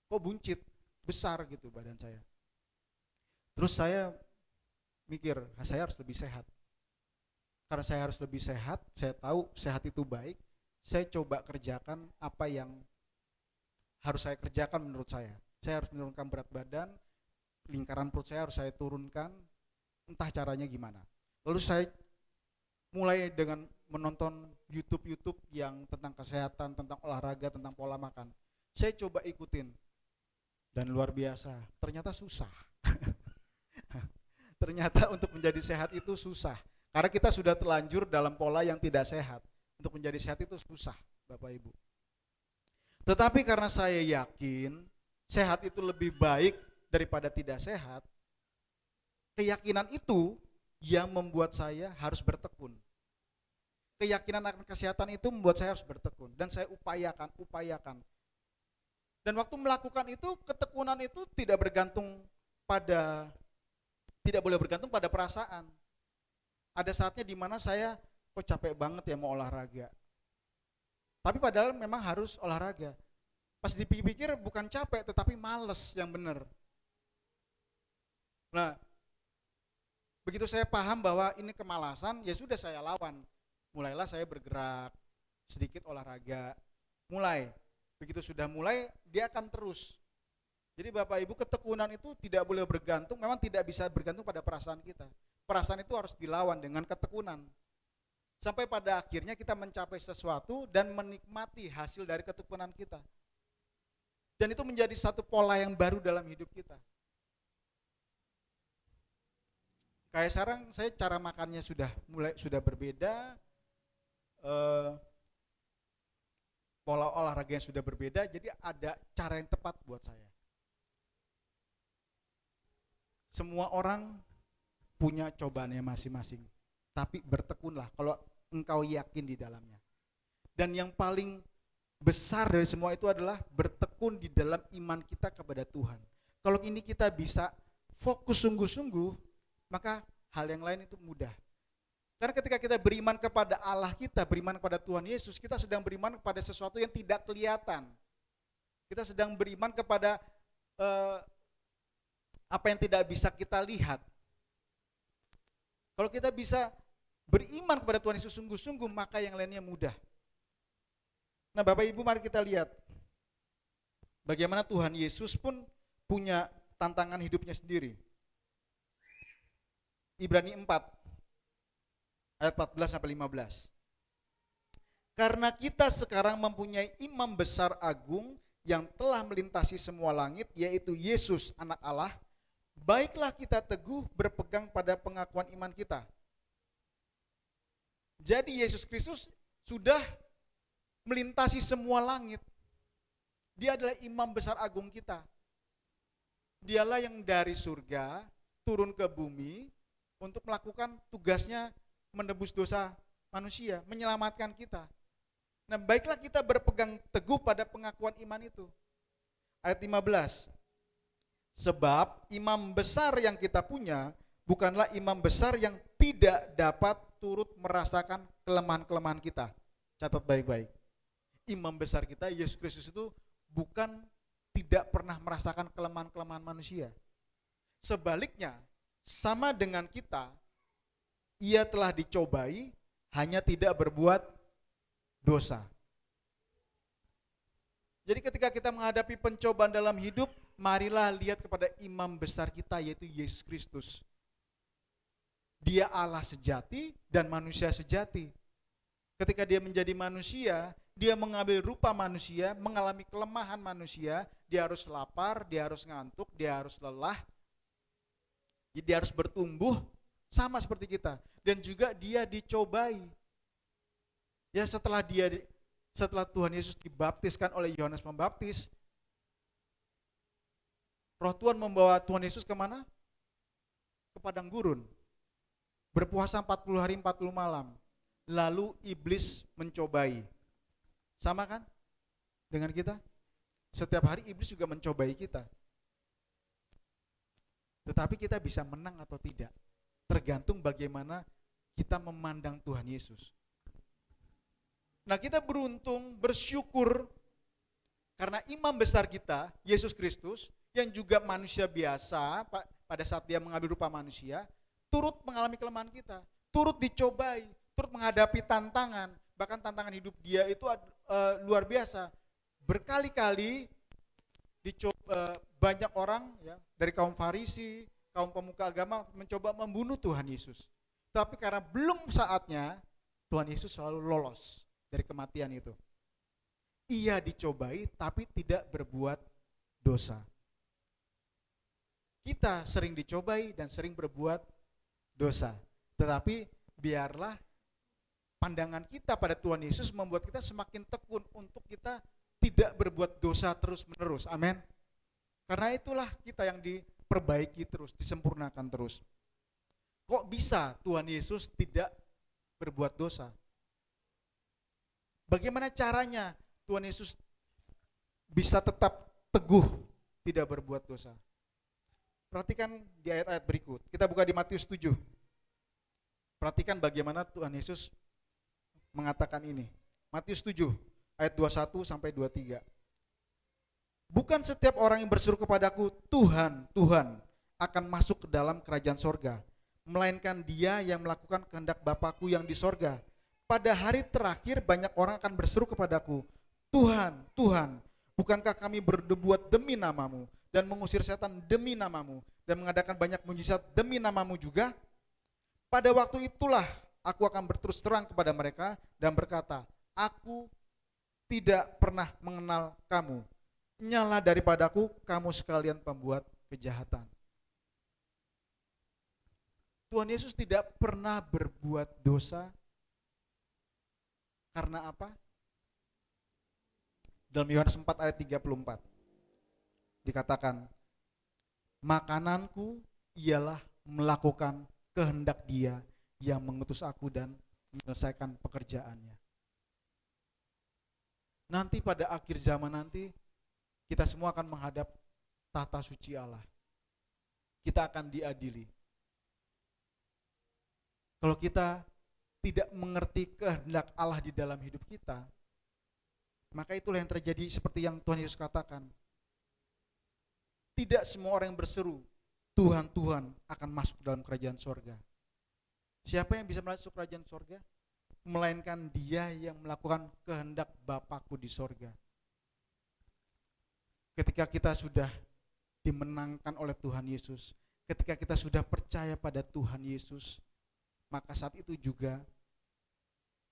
kok buncit, besar gitu badan saya. Terus saya mikir, saya harus lebih sehat. Karena saya harus lebih sehat, saya tahu sehat itu baik, saya coba kerjakan apa yang harus saya kerjakan menurut saya. Saya harus menurunkan berat badan, lingkaran perut saya harus saya turunkan, entah caranya gimana. Lalu saya mulai dengan menonton YouTube yang tentang kesehatan, tentang olahraga, tentang pola makan. Saya coba ikutin dan luar biasa, ternyata susah. Ternyata untuk menjadi sehat itu susah. Karena kita sudah terlanjur dalam pola yang tidak sehat. Untuk menjadi sehat itu susah, Bapak Ibu. Tetapi karena saya yakin sehat itu lebih baik daripada tidak sehat, keyakinan itu yang membuat saya harus bertekun. Keyakinan akan kesehatan itu membuat saya harus bertekun. Dan saya upayakan. Dan waktu melakukan itu, ketekunan itu tidak boleh bergantung pada perasaan. Ada saatnya di mana saya kok capek banget ya mau olahraga. Tapi padahal memang harus olahraga. Pas dipikir-pikir bukan capek tetapi males yang benar. Nah, begitu saya paham bahwa ini kemalasan, ya sudah saya lawan. Mulailah saya bergerak, sedikit olahraga. Mulai. Begitu sudah mulai, dia akan terus. Jadi Bapak Ibu, ketekunan itu tidak boleh bergantung, memang tidak bisa bergantung pada perasaan kita. Perasaan itu harus dilawan dengan ketekunan. Sampai pada akhirnya kita mencapai sesuatu dan menikmati hasil dari ketekunan kita. Dan itu menjadi satu pola yang baru dalam hidup kita. Kayak sekarang saya cara makannya sudah berbeda, pola olahraganya sudah berbeda, jadi ada cara yang tepat buat saya. Semua orang punya cobaannya masing-masing, tapi bertekunlah kalau engkau yakin di dalamnya. Dan yang paling besar dari semua itu adalah bertekun di dalam iman kita kepada Tuhan. Kalau ini kita bisa fokus sungguh-sungguh, maka hal yang lain itu mudah. Karena ketika kita beriman kepada Allah kita, beriman kepada Tuhan Yesus, kita sedang beriman kepada sesuatu yang tidak kelihatan. Kita sedang beriman kepada apa yang tidak bisa kita lihat. Kalau kita bisa beriman kepada Tuhan Yesus sungguh-sungguh, maka yang lainnya mudah. Nah Bapak Ibu, mari kita lihat bagaimana Tuhan Yesus pun punya tantangan hidupnya sendiri. Ibrani 4 ayat 14-15. Karena kita sekarang mempunyai imam besar agung yang telah melintasi semua langit, yaitu Yesus anak Allah, baiklah kita teguh berpegang pada pengakuan iman kita. Jadi Yesus Kristus sudah melintasi semua langit. Dia adalah imam besar agung kita. Dialah yang dari surga turun ke bumi untuk melakukan tugasnya menebus dosa manusia, menyelamatkan kita. Nah, baiklah kita berpegang teguh pada pengakuan iman itu. Ayat 15. Sebab imam besar yang kita punya bukanlah imam besar yang tidak dapat turut merasakan kelemahan-kelemahan kita. Catat baik-baik. Imam besar kita, Yesus Kristus, itu bukan tidak pernah merasakan kelemahan-kelemahan manusia. Sebaliknya, sama dengan kita, ia telah dicobai, hanya tidak berbuat dosa. Jadi ketika kita menghadapi pencobaan dalam hidup, marilah lihat kepada imam besar kita, yaitu Yesus Kristus. Dia Allah sejati dan manusia sejati. Ketika dia menjadi manusia, dia mengambil rupa manusia, mengalami kelemahan manusia, dia harus lapar, dia harus ngantuk, dia harus lelah, dia harus bertumbuh, sama seperti kita. Dan juga dia dicobai. Ya setelah Tuhan Yesus dibaptiskan oleh Yohanes Pembaptis, Roh Tuhan membawa Tuhan Yesus kemana? Ke padang gurun. Berpuasa 40 hari 40 malam. Lalu iblis mencobai. Sama kan dengan kita? Setiap hari iblis juga mencobai kita. Tetapi kita bisa menang atau tidak, tergantung bagaimana kita memandang Tuhan Yesus. Nah, kita beruntung, bersyukur karena imam besar kita, Yesus Kristus, yang juga manusia biasa pada saat dia mengambil rupa manusia, turut mengalami kelemahan kita, turut dicobai, turut menghadapi tantangan. Bahkan tantangan hidup dia itu luar biasa. Berkali-kali Banyak orang ya dari kaum Farisi, kaum pemuka agama mencoba membunuh Tuhan Yesus. Tapi karena belum saatnya, Tuhan Yesus selalu lolos dari kematian itu. Ia dicobai tapi tidak berbuat dosa. Kita sering dicobai dan sering berbuat dosa. Tetapi biarlah pandangan kita pada Tuhan Yesus membuat kita semakin tekun untuk kita tidak berbuat dosa terus-menerus. Amin. Karena itulah kita yang diperbaiki terus, disempurnakan terus. Kok bisa Tuhan Yesus tidak berbuat dosa? Bagaimana caranya Tuhan Yesus bisa tetap teguh tidak berbuat dosa? Perhatikan di ayat-ayat berikut. Kita buka di Matius 7. Perhatikan bagaimana Tuhan Yesus mengatakan ini. Matius 7 ayat 21 sampai 23. Bukan setiap orang yang berseru kepadaku, Tuhan, Tuhan, akan masuk ke dalam kerajaan sorga, melainkan dia yang melakukan kehendak Bapakku yang di sorga. Pada hari terakhir banyak orang akan berseru kepadaku, Tuhan, Tuhan, bukankah kami berbuat demi namamu dan mengusir setan demi namamu dan mengadakan banyak mujizat demi namamu juga? Pada waktu itulah aku akan berterus terang kepada mereka dan berkata, aku tidak pernah mengenal kamu. Nyala daripadaku kamu sekalian pembuat kejahatan. Tuhan Yesus tidak pernah berbuat dosa. Karena apa? Dalam Yohanes 4 ayat 34 dikatakan, makananku ialah melakukan kehendak dia yang mengutus aku dan menyelesaikan pekerjaannya. Nanti pada akhir zaman nanti, kita semua akan menghadap tahta suci Allah. Kita akan diadili. Kalau kita tidak mengerti kehendak Allah di dalam hidup kita, maka itulah yang terjadi seperti yang Tuhan Yesus katakan. Tidak semua orang yang berseru, Tuhan, Tuhan, akan masuk dalam kerajaan sorga. Siapa yang bisa masuk kerajaan sorga? Melainkan dia yang melakukan kehendak Bapakku di sorga. Ketika kita sudah dimenangkan oleh Tuhan Yesus, ketika kita sudah percaya pada Tuhan Yesus, maka saat itu juga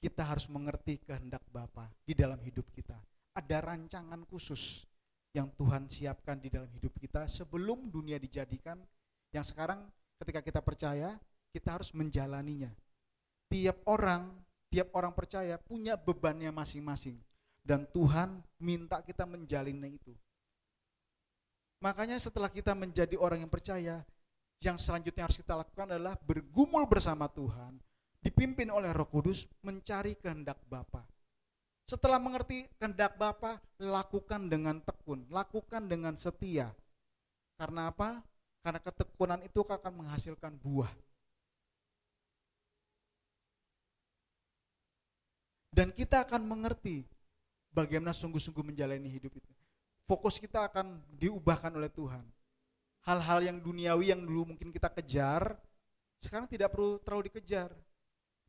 kita harus mengerti kehendak Bapa di dalam hidup kita. Ada rancangan khusus yang Tuhan siapkan di dalam hidup kita sebelum dunia dijadikan, yang sekarang ketika kita percaya, kita harus menjalaninya. Tiap orang percaya punya bebannya masing-masing, dan Tuhan minta kita menjalinnya itu. Makanya setelah kita menjadi orang yang percaya, yang selanjutnya harus kita lakukan adalah bergumul bersama Tuhan, dipimpin oleh Roh Kudus, mencari kehendak Bapa. Setelah mengerti kehendak Bapa, lakukan dengan tekun, lakukan dengan setia. Karena apa? Karena ketekunan itu akan menghasilkan buah. Dan kita akan mengerti bagaimana sungguh-sungguh menjalani hidup itu. Fokus kita akan diubahkan oleh Tuhan. Hal-hal yang duniawi yang dulu mungkin kita kejar, sekarang tidak perlu terlalu dikejar.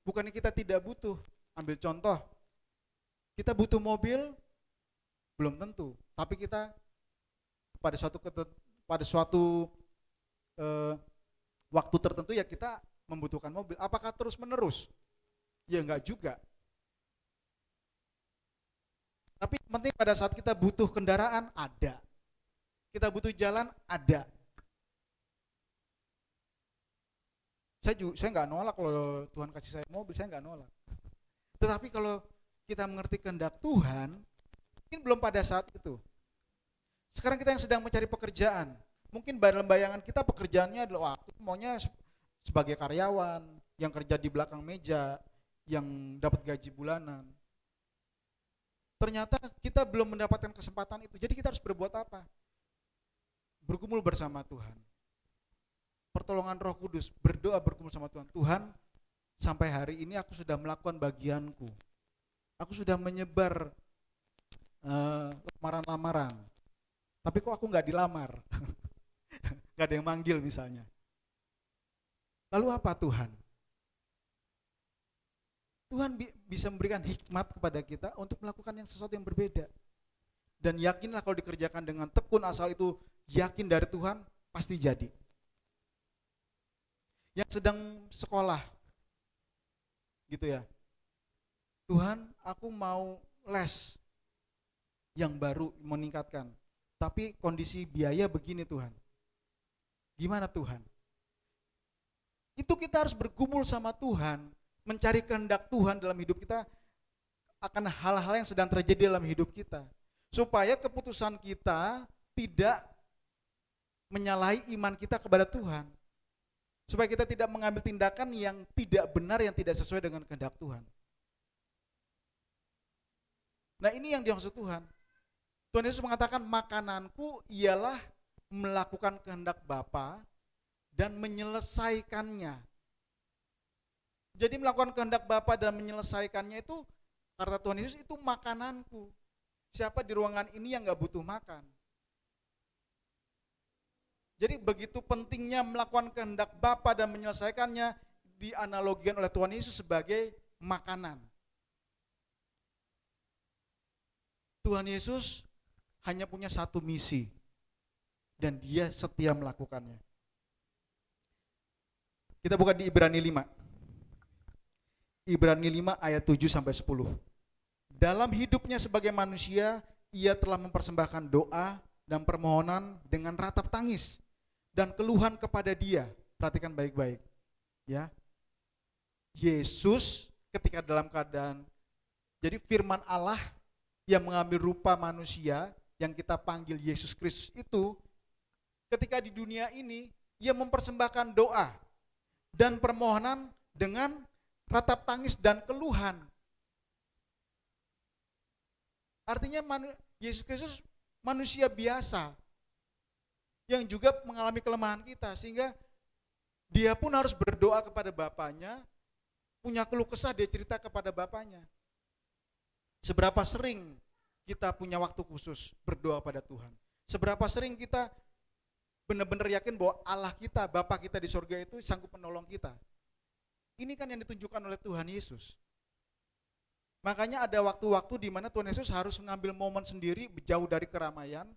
Bukannya kita tidak butuh. Ambil contoh, kita butuh mobil, belum tentu. Tapi kita pada suatu waktu tertentu ya kita membutuhkan mobil. Apakah terus menerus? Ya enggak juga. Tapi penting pada saat kita butuh kendaraan, ada. Kita butuh jalan, ada. Saya nggak nolak kalau Tuhan kasih saya mobil, saya nggak nolak. Tetapi kalau kita mengerti kehendak Tuhan, mungkin belum pada saat itu. Sekarang kita yang sedang mencari pekerjaan, mungkin dalam bayangan kita pekerjaannya adalah, aku maunya sebagai karyawan, yang kerja di belakang meja, yang dapat gaji bulanan. Ternyata kita belum mendapatkan kesempatan itu, jadi kita harus berbuat apa? Bergumul bersama Tuhan. Pertolongan Roh Kudus, berdoa bergumul sama Tuhan. Tuhan, sampai hari ini aku sudah melakukan bagianku. Aku sudah menyebar lamaran-lamaran. Tapi kok aku nggak dilamar? Nggak ada yang manggil misalnya. Lalu apa Tuhan? Tuhan bisa memberikan hikmat kepada kita untuk melakukan sesuatu yang berbeda. Dan yakinlah kalau dikerjakan dengan tekun, asal itu yakin dari Tuhan, pasti jadi. Yang sedang sekolah gitu ya, Tuhan aku mau les yang baru meningkatkan, tapi kondisi biaya begini Tuhan, gimana Tuhan? Itu kita harus bergumul sama Tuhan, mencari kehendak Tuhan dalam hidup kita akan hal-hal yang sedang terjadi dalam hidup kita, supaya keputusan kita tidak menyalahi iman kita kepada Tuhan, supaya kita tidak mengambil tindakan yang tidak benar, yang tidak sesuai dengan kehendak Tuhan. Nah, ini yang dimaksud Tuhan. Tuhan Yesus mengatakan, makananku ialah melakukan kehendak Bapa dan menyelesaikannya. Jadi melakukan kehendak Bapa dan menyelesaikannya itu, kata Tuhan Yesus, itu makananku. Siapa di ruangan ini yang gak butuh makan? Jadi begitu pentingnya melakukan kehendak Bapa dan menyelesaikannya, dianalogikan oleh Tuhan Yesus sebagai makanan. Tuhan Yesus hanya punya satu misi, dan dia setia melakukannya. Kita buka di Ibrani 5. Ibrani 5 ayat 7-10. Dalam hidupnya sebagai manusia, ia telah mempersembahkan doa dan permohonan dengan ratap tangis dan keluhan kepada Dia. Perhatikan baik-baik. Ya. Yesus ketika dalam keadaan, jadi firman Allah yang mengambil rupa manusia, yang kita panggil Yesus Kristus itu, ketika di dunia ini, ia mempersembahkan doa dan permohonan dengan ratap tangis dan keluhan. Artinya Yesus Kristus manusia biasa yang juga mengalami kelemahan kita, sehingga dia pun harus berdoa kepada Bapaknya, punya keluh kesah, dia cerita kepada Bapaknya. Seberapa sering kita punya waktu khusus berdoa pada Tuhan? Seberapa sering kita benar-benar yakin bahwa Allah kita, Bapa kita di surga itu sanggup menolong kita? Ini kan yang ditunjukkan oleh Tuhan Yesus. Makanya ada waktu-waktu di mana Tuhan Yesus harus mengambil momen sendiri, jauh dari keramaian,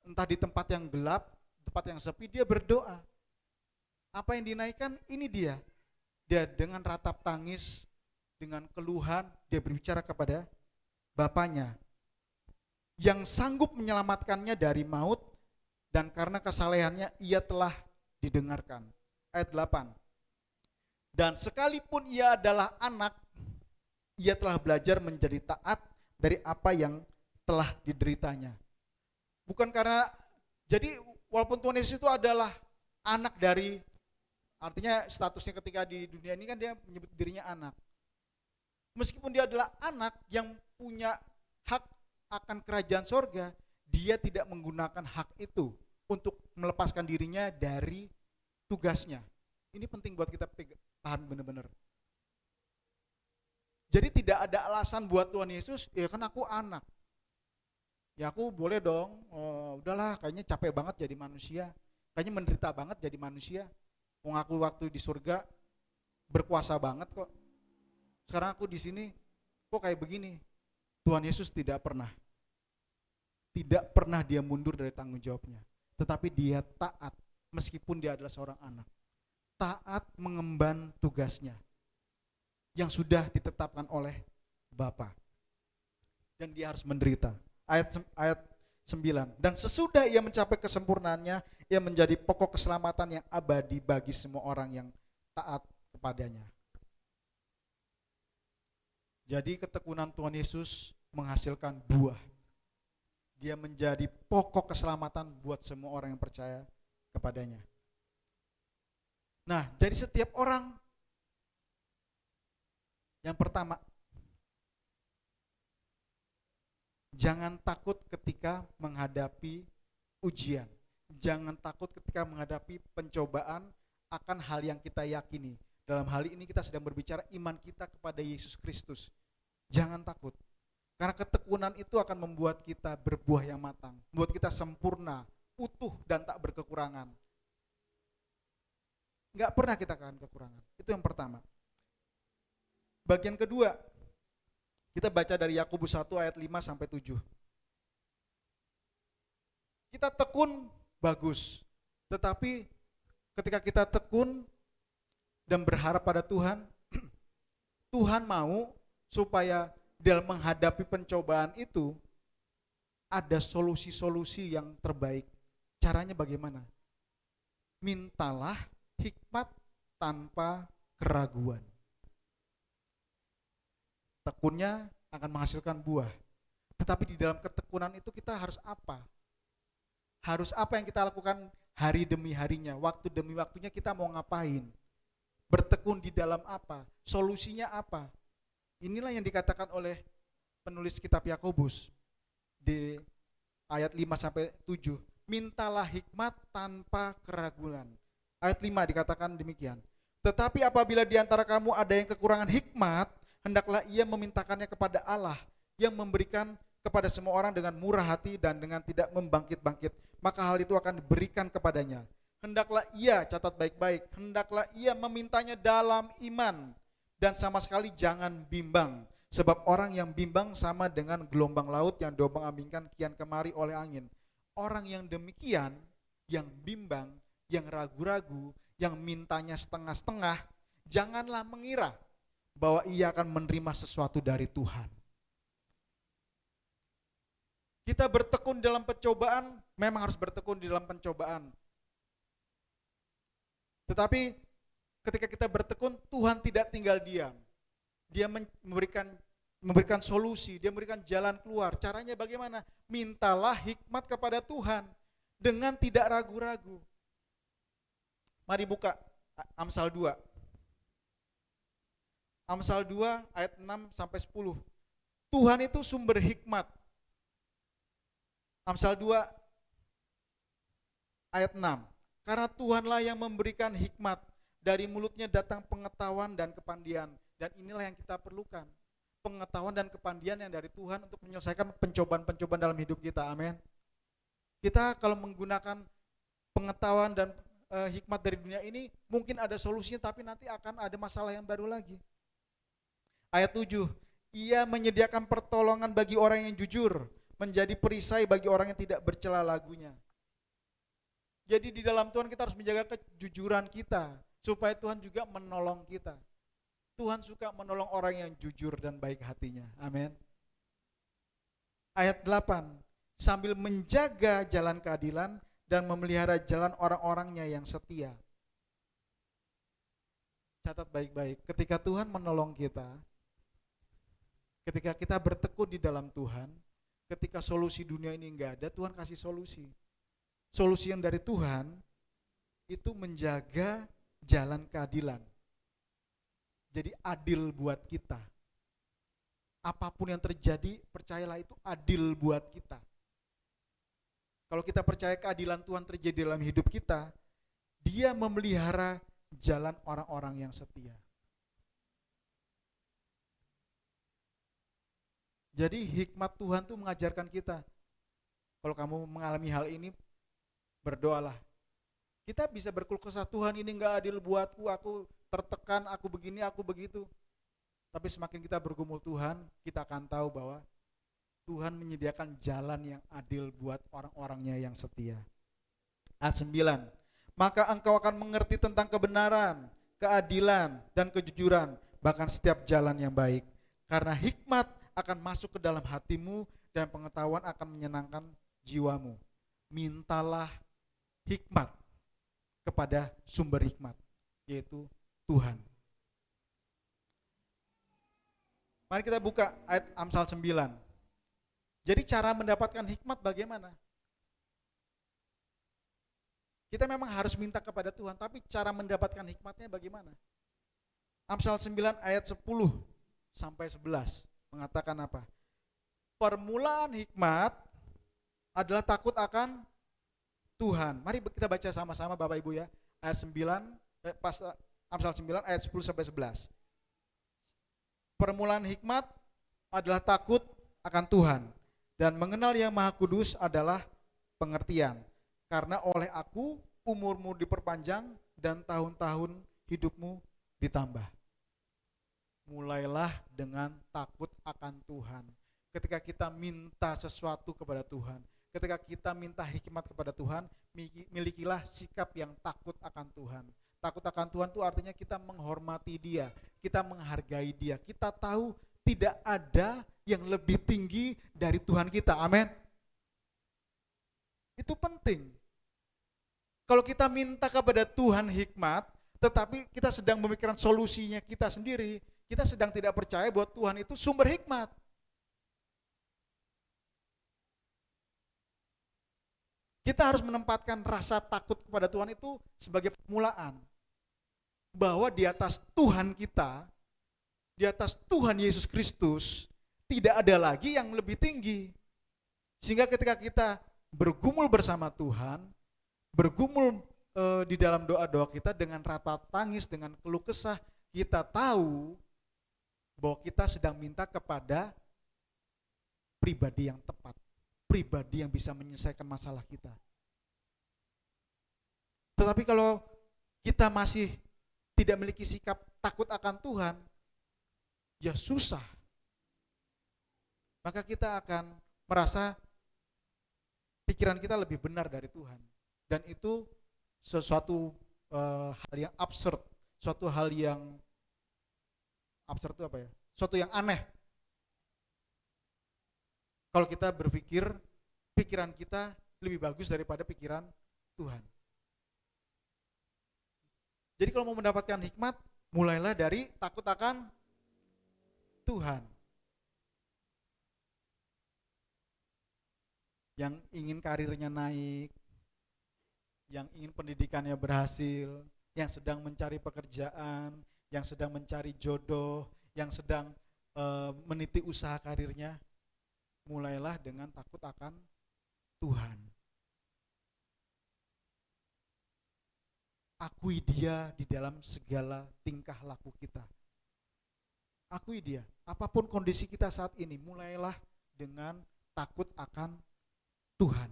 entah di tempat yang gelap, tempat yang sepi, dia berdoa. Apa yang dinaikkan? Ini dia. Dia dengan ratap tangis, dengan keluhan, dia berbicara kepada Bapaknya yang sanggup menyelamatkannya dari maut, dan karena kesalehannya ia telah didengarkan. Ayat 8. Dan sekalipun ia adalah anak, ia telah belajar menjadi taat dari apa yang telah dideritanya. Bukan karena, jadi walaupun Tuhan Yesus itu adalah anak dari, artinya statusnya ketika di dunia ini kan dia menyebut dirinya anak. Meskipun dia adalah anak yang punya hak akan kerajaan sorga, dia tidak menggunakan hak itu untuk melepaskan dirinya dari tugasnya. Ini penting buat kita paham benar-benar. Jadi tidak ada alasan buat Tuhan Yesus, ya kan aku anak, ya aku boleh dong, udahlah kayaknya capek banget jadi manusia, kayaknya menderita banget jadi manusia, aku waktu di surga berkuasa banget kok, sekarang aku di sini kok kayak begini. Tuhan Yesus tidak pernah dia mundur dari tanggung jawabnya, tetapi dia taat meskipun dia adalah seorang anak, taat mengemban tugasnya yang sudah ditetapkan oleh Bapa, dan dia harus menderita. Ayat 9. Dan sesudah ia mencapai kesempurnaannya, ia menjadi pokok keselamatan yang abadi bagi semua orang yang taat kepadanya. Jadi ketekunan Tuhan Yesus menghasilkan buah. Dia menjadi pokok keselamatan buat semua orang yang percaya kepadanya. Nah, jadi setiap orang, yang pertama, jangan takut ketika menghadapi ujian. Jangan takut ketika menghadapi pencobaan akan hal yang kita yakini. Dalam hal ini kita sedang berbicara iman kita kepada Yesus Kristus. Jangan takut. Karena ketekunan itu akan membuat kita berbuah yang matang, membuat kita sempurna, utuh dan tak berkekurangan. Enggak pernah kita akan kekurangan. Itu yang pertama. Bagian kedua, kita baca dari Yakobus 1 ayat 5-7. kita tekun, bagus. Tetapi ketika kita tekun dan berharap pada Tuhan, Tuhan mau supaya dalam menghadapi pencobaan itu ada solusi-solusi yang terbaik. Caranya bagaimana? Mintalah hikmat tanpa keraguan. Tekunnya akan menghasilkan buah. Tetapi di dalam ketekunan itu kita harus apa? Harus apa yang kita lakukan hari demi harinya, waktu demi waktunya kita mau ngapain? Bertekun di dalam apa? Solusinya apa? Inilah yang dikatakan oleh penulis kitab Yakobus di ayat 5-7. Mintalah hikmat tanpa keraguan. Ayat 5 dikatakan demikian. Tetapi apabila di antara kamu ada yang kekurangan hikmat, hendaklah ia memintakannya kepada Allah yang memberikan kepada semua orang dengan murah hati dan dengan tidak membangkit-bangkit. Maka hal itu akan diberikan kepadanya. Hendaklah ia, catat baik-baik, hendaklah ia memintanya dalam iman dan sama sekali jangan bimbang. Sebab orang yang bimbang sama dengan gelombang laut yang diombang-ambingkan kian kemari oleh angin. Orang yang demikian, yang bimbang, yang ragu-ragu, yang mintanya setengah-setengah, janganlah mengira bahwa ia akan menerima sesuatu dari Tuhan. Kita bertekun dalam pencobaan, memang harus bertekun di dalam pencobaan. Tetapi ketika kita bertekun, Tuhan tidak tinggal diam. Dia memberikan solusi, dia memberikan jalan keluar. Caranya bagaimana? Mintalah hikmat kepada Tuhan dengan tidak ragu-ragu. Mari buka Amsal 2. Amsal 2 ayat 6-10. Tuhan itu sumber hikmat. Amsal 2 ayat 6. Karena Tuhanlah yang memberikan hikmat, dari mulutnya datang pengetahuan dan kepandian. Dan inilah yang kita perlukan. Pengetahuan dan kepandian yang dari Tuhan untuk menyelesaikan pencobaan-pencobaan dalam hidup kita. Amin. Kita kalau menggunakan pengetahuan dan hikmat dari dunia ini, mungkin ada solusinya, tapi nanti akan ada masalah yang baru lagi. Ayat 7, ia menyediakan pertolongan bagi orang yang jujur, menjadi perisai bagi orang yang tidak bercela lagunya. Jadi di dalam Tuhan kita harus menjaga kejujuran kita, supaya Tuhan juga menolong kita. Tuhan suka menolong orang yang jujur dan baik hatinya. Amin. Ayat 8, sambil menjaga jalan keadilan dan memelihara jalan orang-orangnya yang setia. Catat baik-baik, ketika Tuhan menolong kita, ketika kita bertekun di dalam Tuhan, ketika solusi dunia ini enggak ada, Tuhan kasih solusi. Solusi yang dari Tuhan itu menjaga jalan keadilan. Jadi adil buat kita. Apapun yang terjadi, percayalah itu adil buat kita. Kalau kita percaya keadilan Tuhan terjadi dalam hidup kita, Dia memelihara jalan orang-orang yang setia. Jadi hikmat Tuhan tuh mengajarkan kita, kalau kamu mengalami hal ini, berdoalah. Kita bisa berkeluh kesah, Tuhan ini gak adil buatku, aku tertekan, aku begini, aku begitu. Tapi semakin kita bergumul Tuhan, kita akan tahu bahwa Tuhan menyediakan jalan yang adil buat orang-orangnya yang setia. Ayat 9, maka engkau akan mengerti tentang kebenaran, keadilan, dan kejujuran, bahkan setiap jalan yang baik. Karena hikmat akan masuk ke dalam hatimu dan pengetahuan akan menyenangkan jiwamu. Mintalah hikmat kepada sumber hikmat, yaitu Tuhan. Mari kita buka ayat Amsal 9. Jadi cara mendapatkan hikmat bagaimana? Kita memang harus minta kepada Tuhan, tapi cara mendapatkan hikmatnya bagaimana? Amsal 9 ayat 10 sampai 11 mengatakan apa? Permulaan hikmat adalah takut akan Tuhan. Mari kita baca sama-sama Bapak Ibu ya. Ayat 9, Amsal 9 ayat 10 sampai 11. Permulaan hikmat adalah takut akan Tuhan, dan mengenal yang Maha Kudus adalah pengertian. Karena oleh aku umurmu diperpanjang dan tahun-tahun hidupmu ditambah. Mulailah dengan takut akan Tuhan. Ketika kita minta sesuatu kepada Tuhan, ketika kita minta hikmat kepada Tuhan, milikilah sikap yang takut akan Tuhan. Takut akan Tuhan itu artinya kita menghormati Dia, kita menghargai Dia. Kita tahu tidak ada yang lebih tinggi dari Tuhan kita. Amin. Itu penting. Kalau kita minta kepada Tuhan hikmat, tetapi kita sedang memikirkan solusinya kita sendiri, kita sedang tidak percaya bahwa Tuhan itu sumber hikmat. Kita harus menempatkan rasa takut kepada Tuhan itu sebagai permulaan. Bahwa di atas Tuhan kita, di atas Tuhan Yesus Kristus, tidak ada lagi yang lebih tinggi. Sehingga ketika kita bergumul bersama Tuhan, bergumul di dalam doa-doa kita dengan rata tangis, dengan keluh kesah, kita tahu bahwa kita sedang minta kepada pribadi yang tepat, pribadi yang bisa menyelesaikan masalah kita. Tetapi kalau kita masih tidak memiliki sikap takut akan Tuhan, ya susah. Maka kita akan merasa pikiran kita lebih benar dari Tuhan. Dan itu sesuatu hal yang absurd, suatu hal yang absurd itu apa ya? Suatu yang aneh. Kalau kita berpikir pikiran kita lebih bagus daripada pikiran Tuhan. Jadi kalau mau mendapatkan hikmat, mulailah dari takut akan Tuhan. Yang ingin karirnya naik, yang ingin pendidikannya berhasil, yang sedang mencari pekerjaan, yang sedang mencari jodoh, yang sedang meniti usaha karirnya, mulailah dengan takut akan Tuhan. Akui Dia di dalam segala tingkah laku kita. Akui Dia, apapun kondisi kita saat ini, mulailah dengan takut akan Tuhan.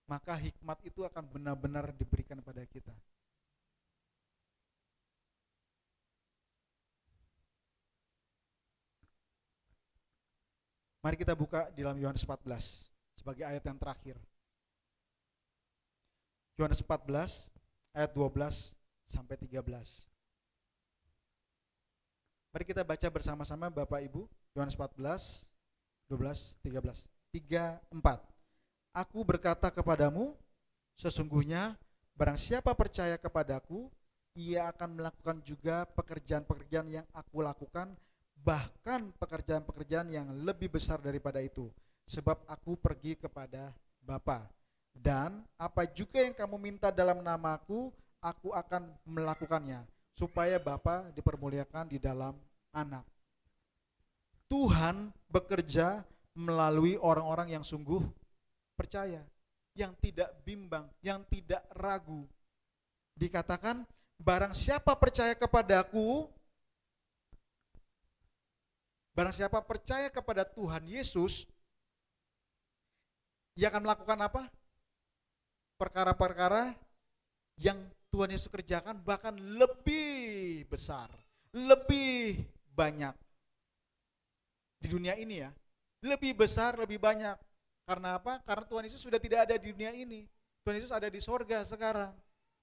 Maka hikmat itu akan benar-benar diberikan pada kita. Mari kita buka di dalam Yohanes 14 sebagai ayat yang terakhir. Yohanes 14 ayat 12 sampai 13. Mari kita baca bersama-sama Bapak Ibu. Yohanes 14 12 13 3 4. Aku berkata kepadamu, sesungguhnya barang siapa percaya kepadaku, ia akan melakukan juga pekerjaan-pekerjaan yang aku lakukan, bahkan pekerjaan-pekerjaan yang lebih besar daripada itu, sebab aku pergi kepada Bapa. Dan apa juga yang kamu minta dalam namaku, aku akan melakukannya, supaya Bapa dipermuliakan di dalam Anak. Tuhan bekerja melalui orang-orang yang sungguh percaya, yang tidak bimbang, yang tidak ragu. Dikatakan, barang siapa percaya kepadaku, barang siapa percaya kepada Tuhan Yesus, ia akan melakukan apa? Perkara-perkara yang Tuhan Yesus kerjakan, bahkan lebih besar, lebih banyak di dunia ini ya. Lebih besar, lebih banyak. Karena apa? Karena Tuhan Yesus sudah tidak ada di dunia ini. Tuhan Yesus ada di sorga sekarang.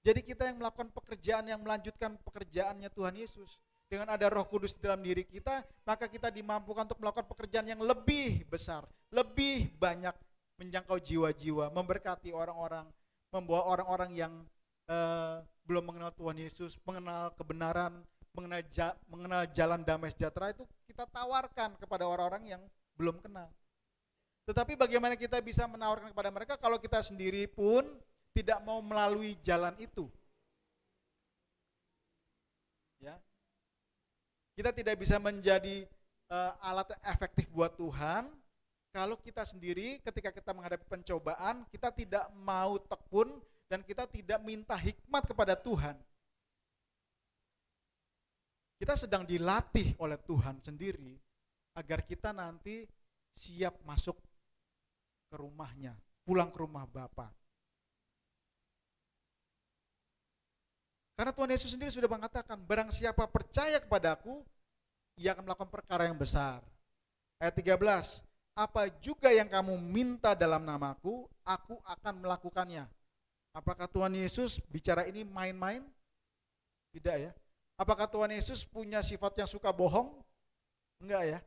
Jadi kita yang melakukan pekerjaan, yang melanjutkan pekerjaannya Tuhan Yesus. Dengan ada Roh Kudus di dalam diri kita, maka kita dimampukan untuk melakukan pekerjaan yang lebih besar, lebih banyak, menjangkau jiwa-jiwa, memberkati orang-orang, membawa orang-orang yang belum mengenal Tuhan Yesus, mengenal kebenaran, mengenal jalan damai sejahtera, itu kita tawarkan kepada orang-orang yang belum kenal. Tetapi bagaimana kita bisa menawarkan kepada mereka kalau kita sendiri pun tidak mau melalui jalan itu? Ya. Kita tidak bisa menjadi alat efektif buat Tuhan kalau kita sendiri ketika kita menghadapi pencobaan, kita tidak mau tekun dan kita tidak minta hikmat kepada Tuhan. Kita sedang dilatih oleh Tuhan sendiri agar kita nanti siap masuk ke rumahnya, pulang ke rumah Bapa. Karena Tuhan Yesus sendiri sudah mengatakan, barang siapa percaya kepada aku, ia akan melakukan perkara yang besar. Ayat 13, apa juga yang kamu minta dalam namaku, aku akan melakukannya. Apakah Tuhan Yesus bicara ini main-main? Tidak ya. Apakah Tuhan Yesus punya sifat yang suka bohong? Enggak ya.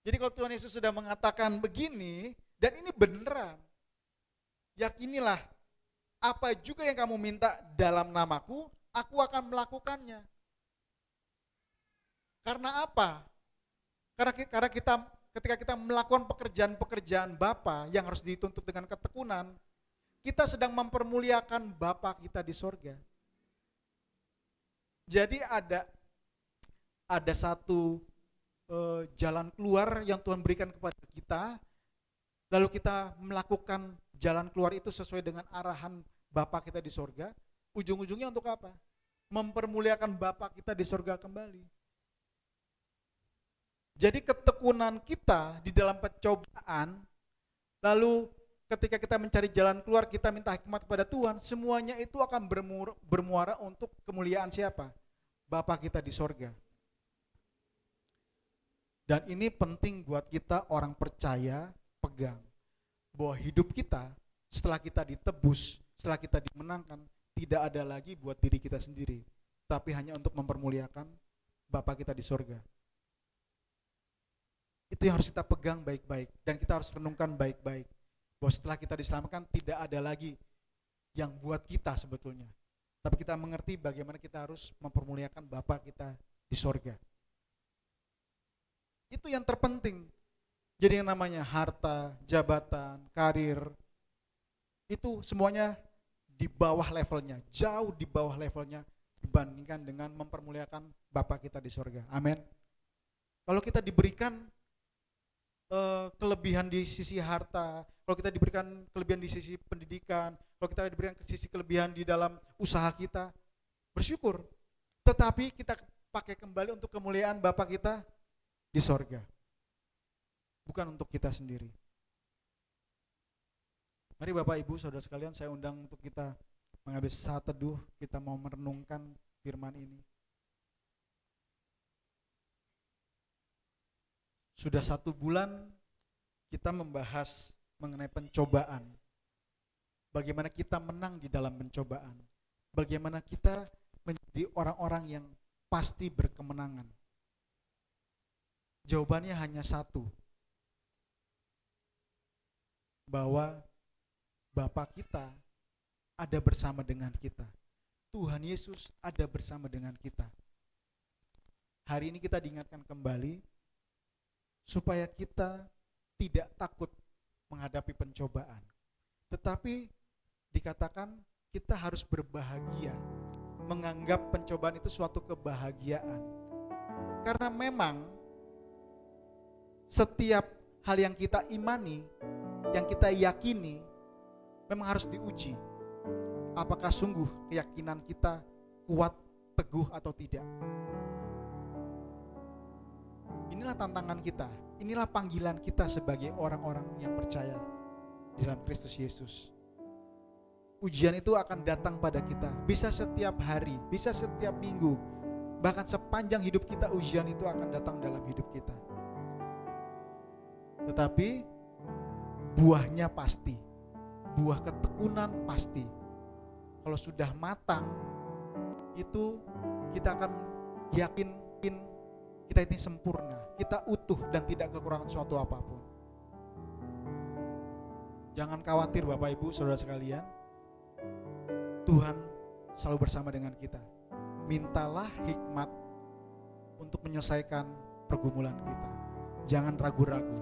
Jadi kalau Tuhan Yesus sudah mengatakan begini, dan ini beneran, yakinilah, apa juga yang kamu minta dalam namaku, aku akan melakukannya. Karena apa? Karena ketika kita melakukan pekerjaan-pekerjaan Bapa yang harus dituntut dengan ketekunan, kita sedang mempermuliakan Bapa kita di sorga. Jadi ada satu jalan keluar yang Tuhan berikan kepada kita, lalu kita melakukan jalan keluar itu sesuai dengan arahan Bapa kita di sorga. Ujung-ujungnya untuk apa? Mempermuliakan Bapa kita di sorga kembali. Jadi ketekunan kita di dalam pencobaan, lalu ketika kita mencari jalan keluar, kita minta hikmat kepada Tuhan, semuanya itu akan bermuara untuk kemuliaan siapa? Bapa kita di sorga. Dan ini penting buat kita orang percaya pegang, bahwa hidup kita setelah kita ditebus, setelah kita dimenangkan, tidak ada lagi buat diri kita sendiri, tapi hanya untuk mempermuliakan Bapa kita di sorga. Itu yang harus kita pegang baik-baik, dan kita harus renungkan baik-baik, bahwa setelah kita diselamatkan tidak ada lagi yang buat kita sebetulnya, tapi kita mengerti bagaimana kita harus mempermuliakan Bapa kita di sorga. Itu yang terpenting. Jadi yang namanya harta, jabatan, karir, itu semuanya di bawah levelnya, jauh di bawah levelnya dibandingkan dengan mempermuliakan Bapa kita di sorga. Amin. Kalau kita diberikan kelebihan di sisi harta, kalau kita diberikan kelebihan di sisi pendidikan, kalau kita diberikan sisi kelebihan di dalam usaha kita, bersyukur. Tetapi kita pakai kembali untuk kemuliaan Bapa kita di sorga, bukan untuk kita sendiri. Mari Bapak Ibu Saudara sekalian, saya undang untuk kita mengambil saat teduh, kita mau merenungkan firman ini. Sudah 1 bulan kita membahas mengenai pencobaan. Bagaimana kita menang di dalam pencobaan. Bagaimana kita menjadi orang-orang yang pasti berkemenangan. Jawabannya hanya satu. Bahwa Bapa kita ada bersama dengan kita. Tuhan Yesus ada bersama dengan kita. Hari ini kita diingatkan kembali supaya kita tidak takut menghadapi pencobaan. Tetapi dikatakan kita harus berbahagia, menganggap pencobaan itu suatu kebahagiaan. Karena memang setiap hal yang kita imani, yang kita yakini, memang harus diuji. Apakah sungguh keyakinan kita kuat, teguh atau tidak? Inilah tantangan kita, inilah panggilan kita sebagai orang-orang yang percaya di dalam Kristus Yesus. Ujian itu akan datang pada kita, bisa setiap hari, bisa setiap minggu, bahkan sepanjang hidup kita ujian itu akan datang dalam hidup kita. Tetapi buahnya pasti, buah ketekunan pasti. Kalau sudah matang, itu kita akan yakin kita ini sempurna, kita utuh dan tidak kekurangan suatu apapun. Jangan khawatir Bapak Ibu Saudara sekalian, Tuhan selalu bersama dengan kita. Mintalah hikmat untuk menyelesaikan pergumulan kita. Jangan ragu-ragu,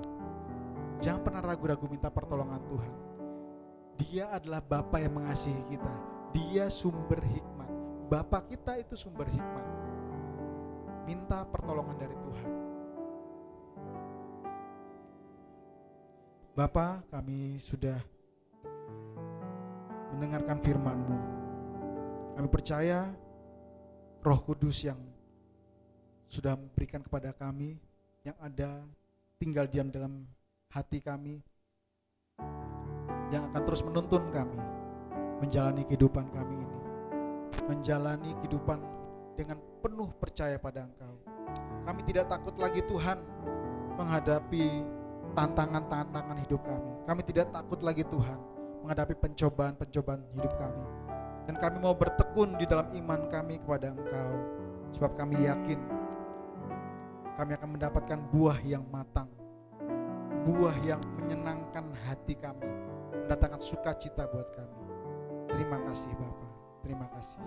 jangan pernah ragu-ragu minta pertolongan Tuhan. Dia adalah Bapa yang mengasihi kita, Dia sumber hikmat. Bapa kita itu sumber hikmat. Minta pertolongan dari Tuhan. Bapa, kami sudah mendengarkan firman-Mu. Kami percaya Roh Kudus yang sudah memberikan kepada kami, yang ada tinggal diam dalam hati kami, yang akan terus menuntun kami menjalani kehidupan kami ini, menjalani kehidupan dengan penuh percaya pada Engkau. Kami tidak takut lagi Tuhan menghadapi tantangan-tantangan hidup kami. Kami tidak takut lagi Tuhan menghadapi pencobaan-pencobaan hidup kami. Dan kami mau bertekun di dalam iman kami kepada Engkau. Sebab kami yakin kami akan mendapatkan buah yang matang, buah yang menyenangkan hati kami, mendatangkan sukacita buat kami. Terima kasih Bapa, terima kasih.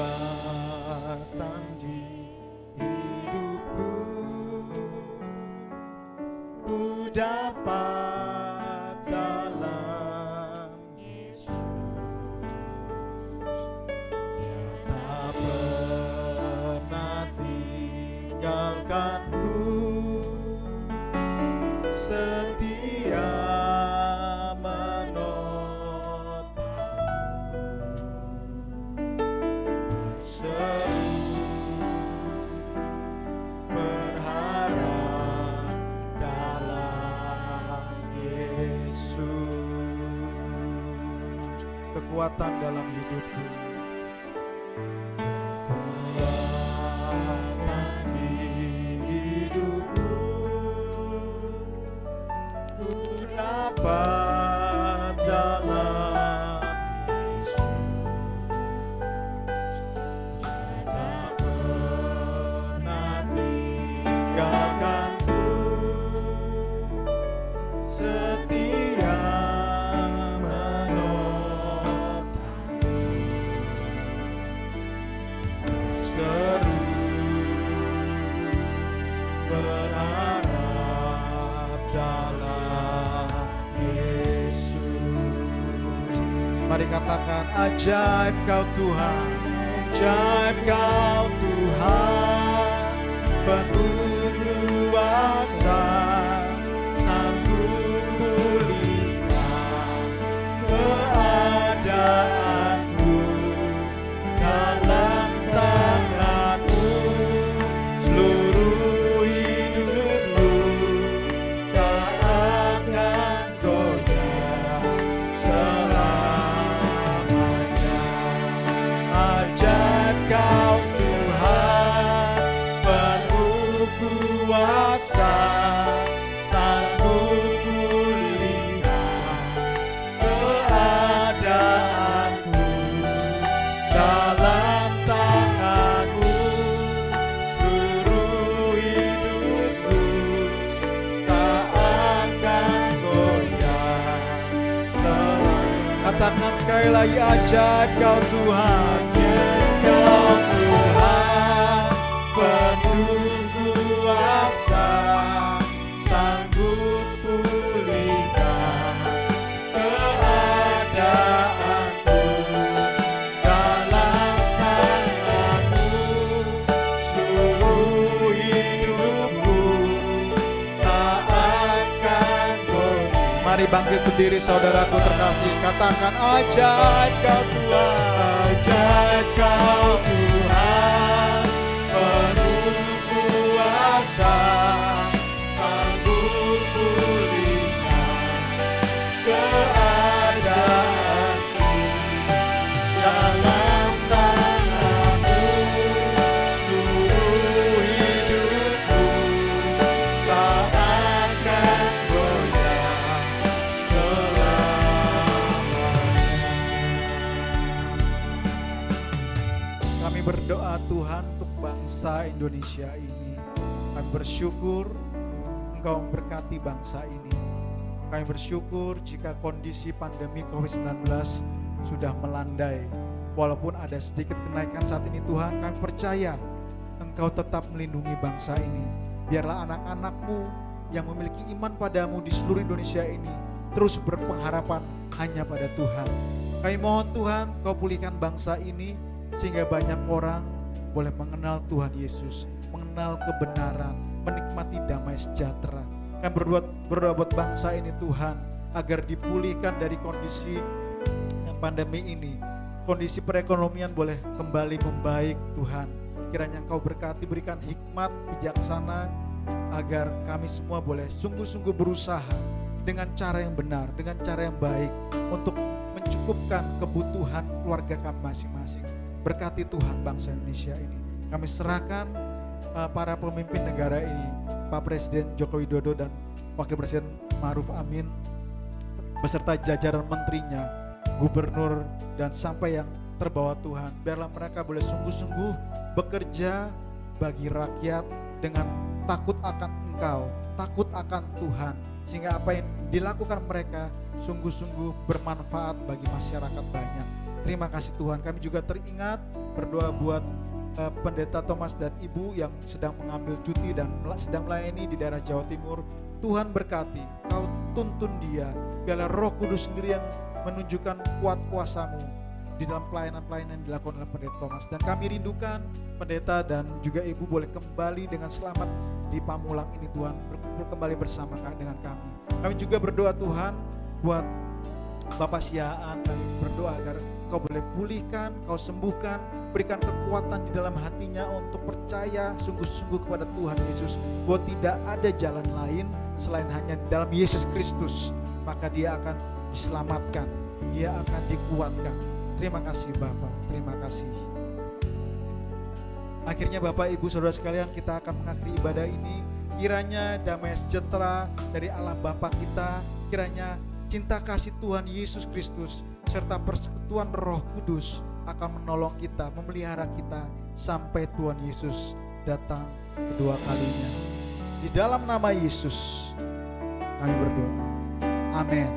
Kekuatan di hidupku, ku dapat dalam Yesus. Dia tak pernah tinggalkanku, setia berharap dalam Yesus. Kekuatan dalam hidupku, kekuatan di hidupku, ku dapat dalam Yesus. Tak pernah tinggalkanku, setia seru berharap dalam Yesus. Mari katakan, ajaib Kau Tuhan, ajaib Kau Tuhan, penuh kuasa, sanggup pulihkan keadaanku, dalam tangan-Mu seluruh hidupku tak akan goyah selamanya. Ajaib Kau Tuhan, penuh kuasa, sanggup pulihkan keadaanku, dalam tangan-Mu seluruh hidupku tak akan goyah selamanya. Katakan sekali lagi, ajaib Kau Tuhan, Kau Tuhan, penuh kuasa, sanggup pulihkan keadaanku, dalam tangan-Mu seluruh hidupku tak akan goyah. Mari bangkit berdiri saudaraku terkasih, katakan, ajaib Kau Tuhan, ajaib Kau Tuhan, penuh kuasa, sanggup pulihkan keadaanku, dalam tangan-Mu seluruh hidupku tak akan goyah selamanya. Kami berdoa Tuhan untuk bangsa Indonesia ini. Kami bersyukur Engkau memberkati bangsa ini. Kami bersyukur jika kondisi pandemi COVID-19 sudah melandai. Walaupun ada sedikit kenaikan saat ini Tuhan, kami percaya Engkau tetap melindungi bangsa ini. Biarlah anak-anak-Mu yang memiliki iman padamu di seluruh Indonesia ini terus berpengharapan hanya pada Tuhan. Kami mohon Tuhan, Kau pulihkan bangsa ini sehingga banyak orang boleh mengenal Tuhan Yesus, mengenal kebenaran, menikmati damai sejahtera. Kami berdoa buat bangsa ini Tuhan, agar dipulihkan dari kondisi pandemi ini. Kondisi perekonomian boleh kembali membaik Tuhan. Kiranya Engkau berkati, berikan hikmat bijaksana agar kami semua boleh sungguh-sungguh berusaha dengan cara yang benar, dengan cara yang baik untuk mencukupkan kebutuhan keluarga kami masing-masing. Berkati Tuhan bangsa Indonesia ini. Kami serahkan para pemimpin negara ini, Pak Presiden Joko Widodo dan Wakil Presiden Ma'ruf Amin beserta jajaran menterinya, gubernur dan sampai yang terbawa Tuhan. Biarlah mereka boleh sungguh-sungguh bekerja bagi rakyat dengan takut akan Engkau, takut akan Tuhan, sehingga apa yang dilakukan mereka sungguh-sungguh bermanfaat bagi masyarakat banyak. Terima kasih Tuhan. Kami juga teringat berdoa buat Pendeta Thomas dan Ibu yang sedang mengambil cuti dan sedang melayani di daerah Jawa Timur. Tuhan berkati, Kau tuntun dia, biarlah Roh Kudus sendiri yang menunjukkan kuat kuasa-Mu di dalam pelayanan-pelayanan yang dilakukan oleh Pendeta Thomas. Dan kami rindukan Pendeta dan juga Ibu boleh kembali dengan selamat di Pamulang ini Tuhan, berkumpul kembali bersama dengan kami. Kami juga berdoa Tuhan buat Bapak Siaan, kami berdoa agar Kau boleh pulihkan, Kau sembuhkan, berikan kekuatan di dalam hatinya untuk percaya sungguh-sungguh kepada Tuhan Yesus, bahwa tidak ada jalan lain selain hanya dalam Yesus Kristus, maka dia akan diselamatkan, dia akan dikuatkan. Terima kasih Bapak, terima kasih. Akhirnya Bapak Ibu Saudara sekalian, kita akan mengakhiri ibadah ini. Kiranya damai sejahtera dari Allah Bapa kita, kiranya cinta kasih Tuhan Yesus Kristus serta persekutuan Roh Kudus akan menolong kita, memelihara kita sampai Tuhan Yesus datang kedua kalinya. Di dalam nama Yesus kami berdoa. Amin.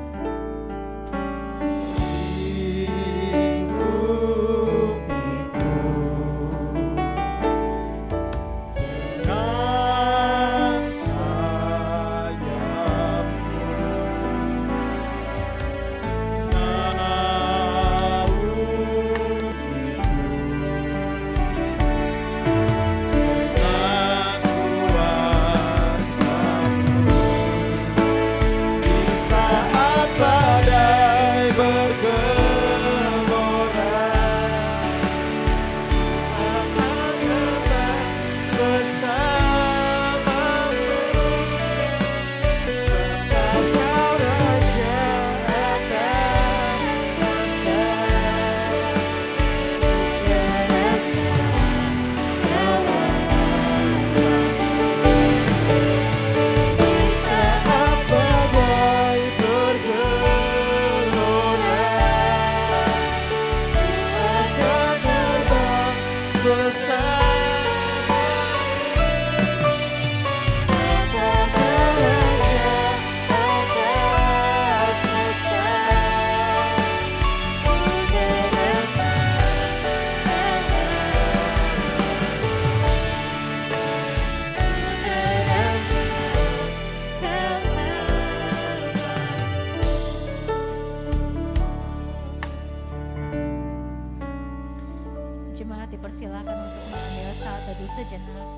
Jemaat dipersilakan untuk mengambil saat teduh sejenak.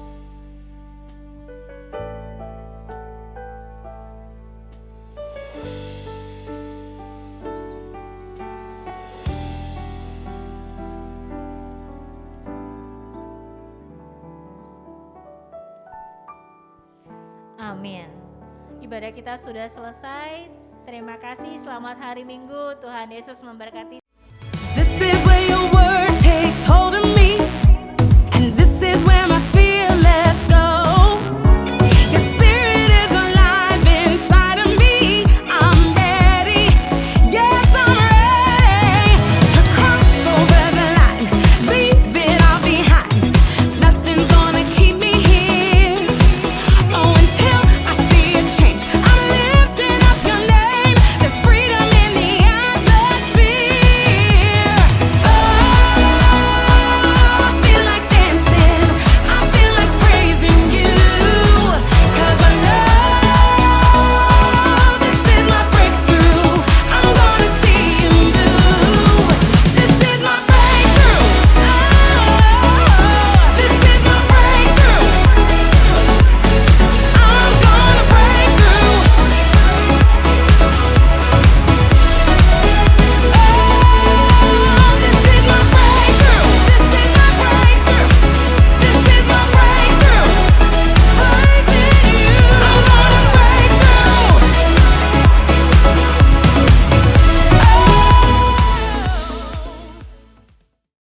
Amin. Ibadah kita sudah selesai. Terima kasih, selamat hari Minggu. Tuhan Yesus memberkati.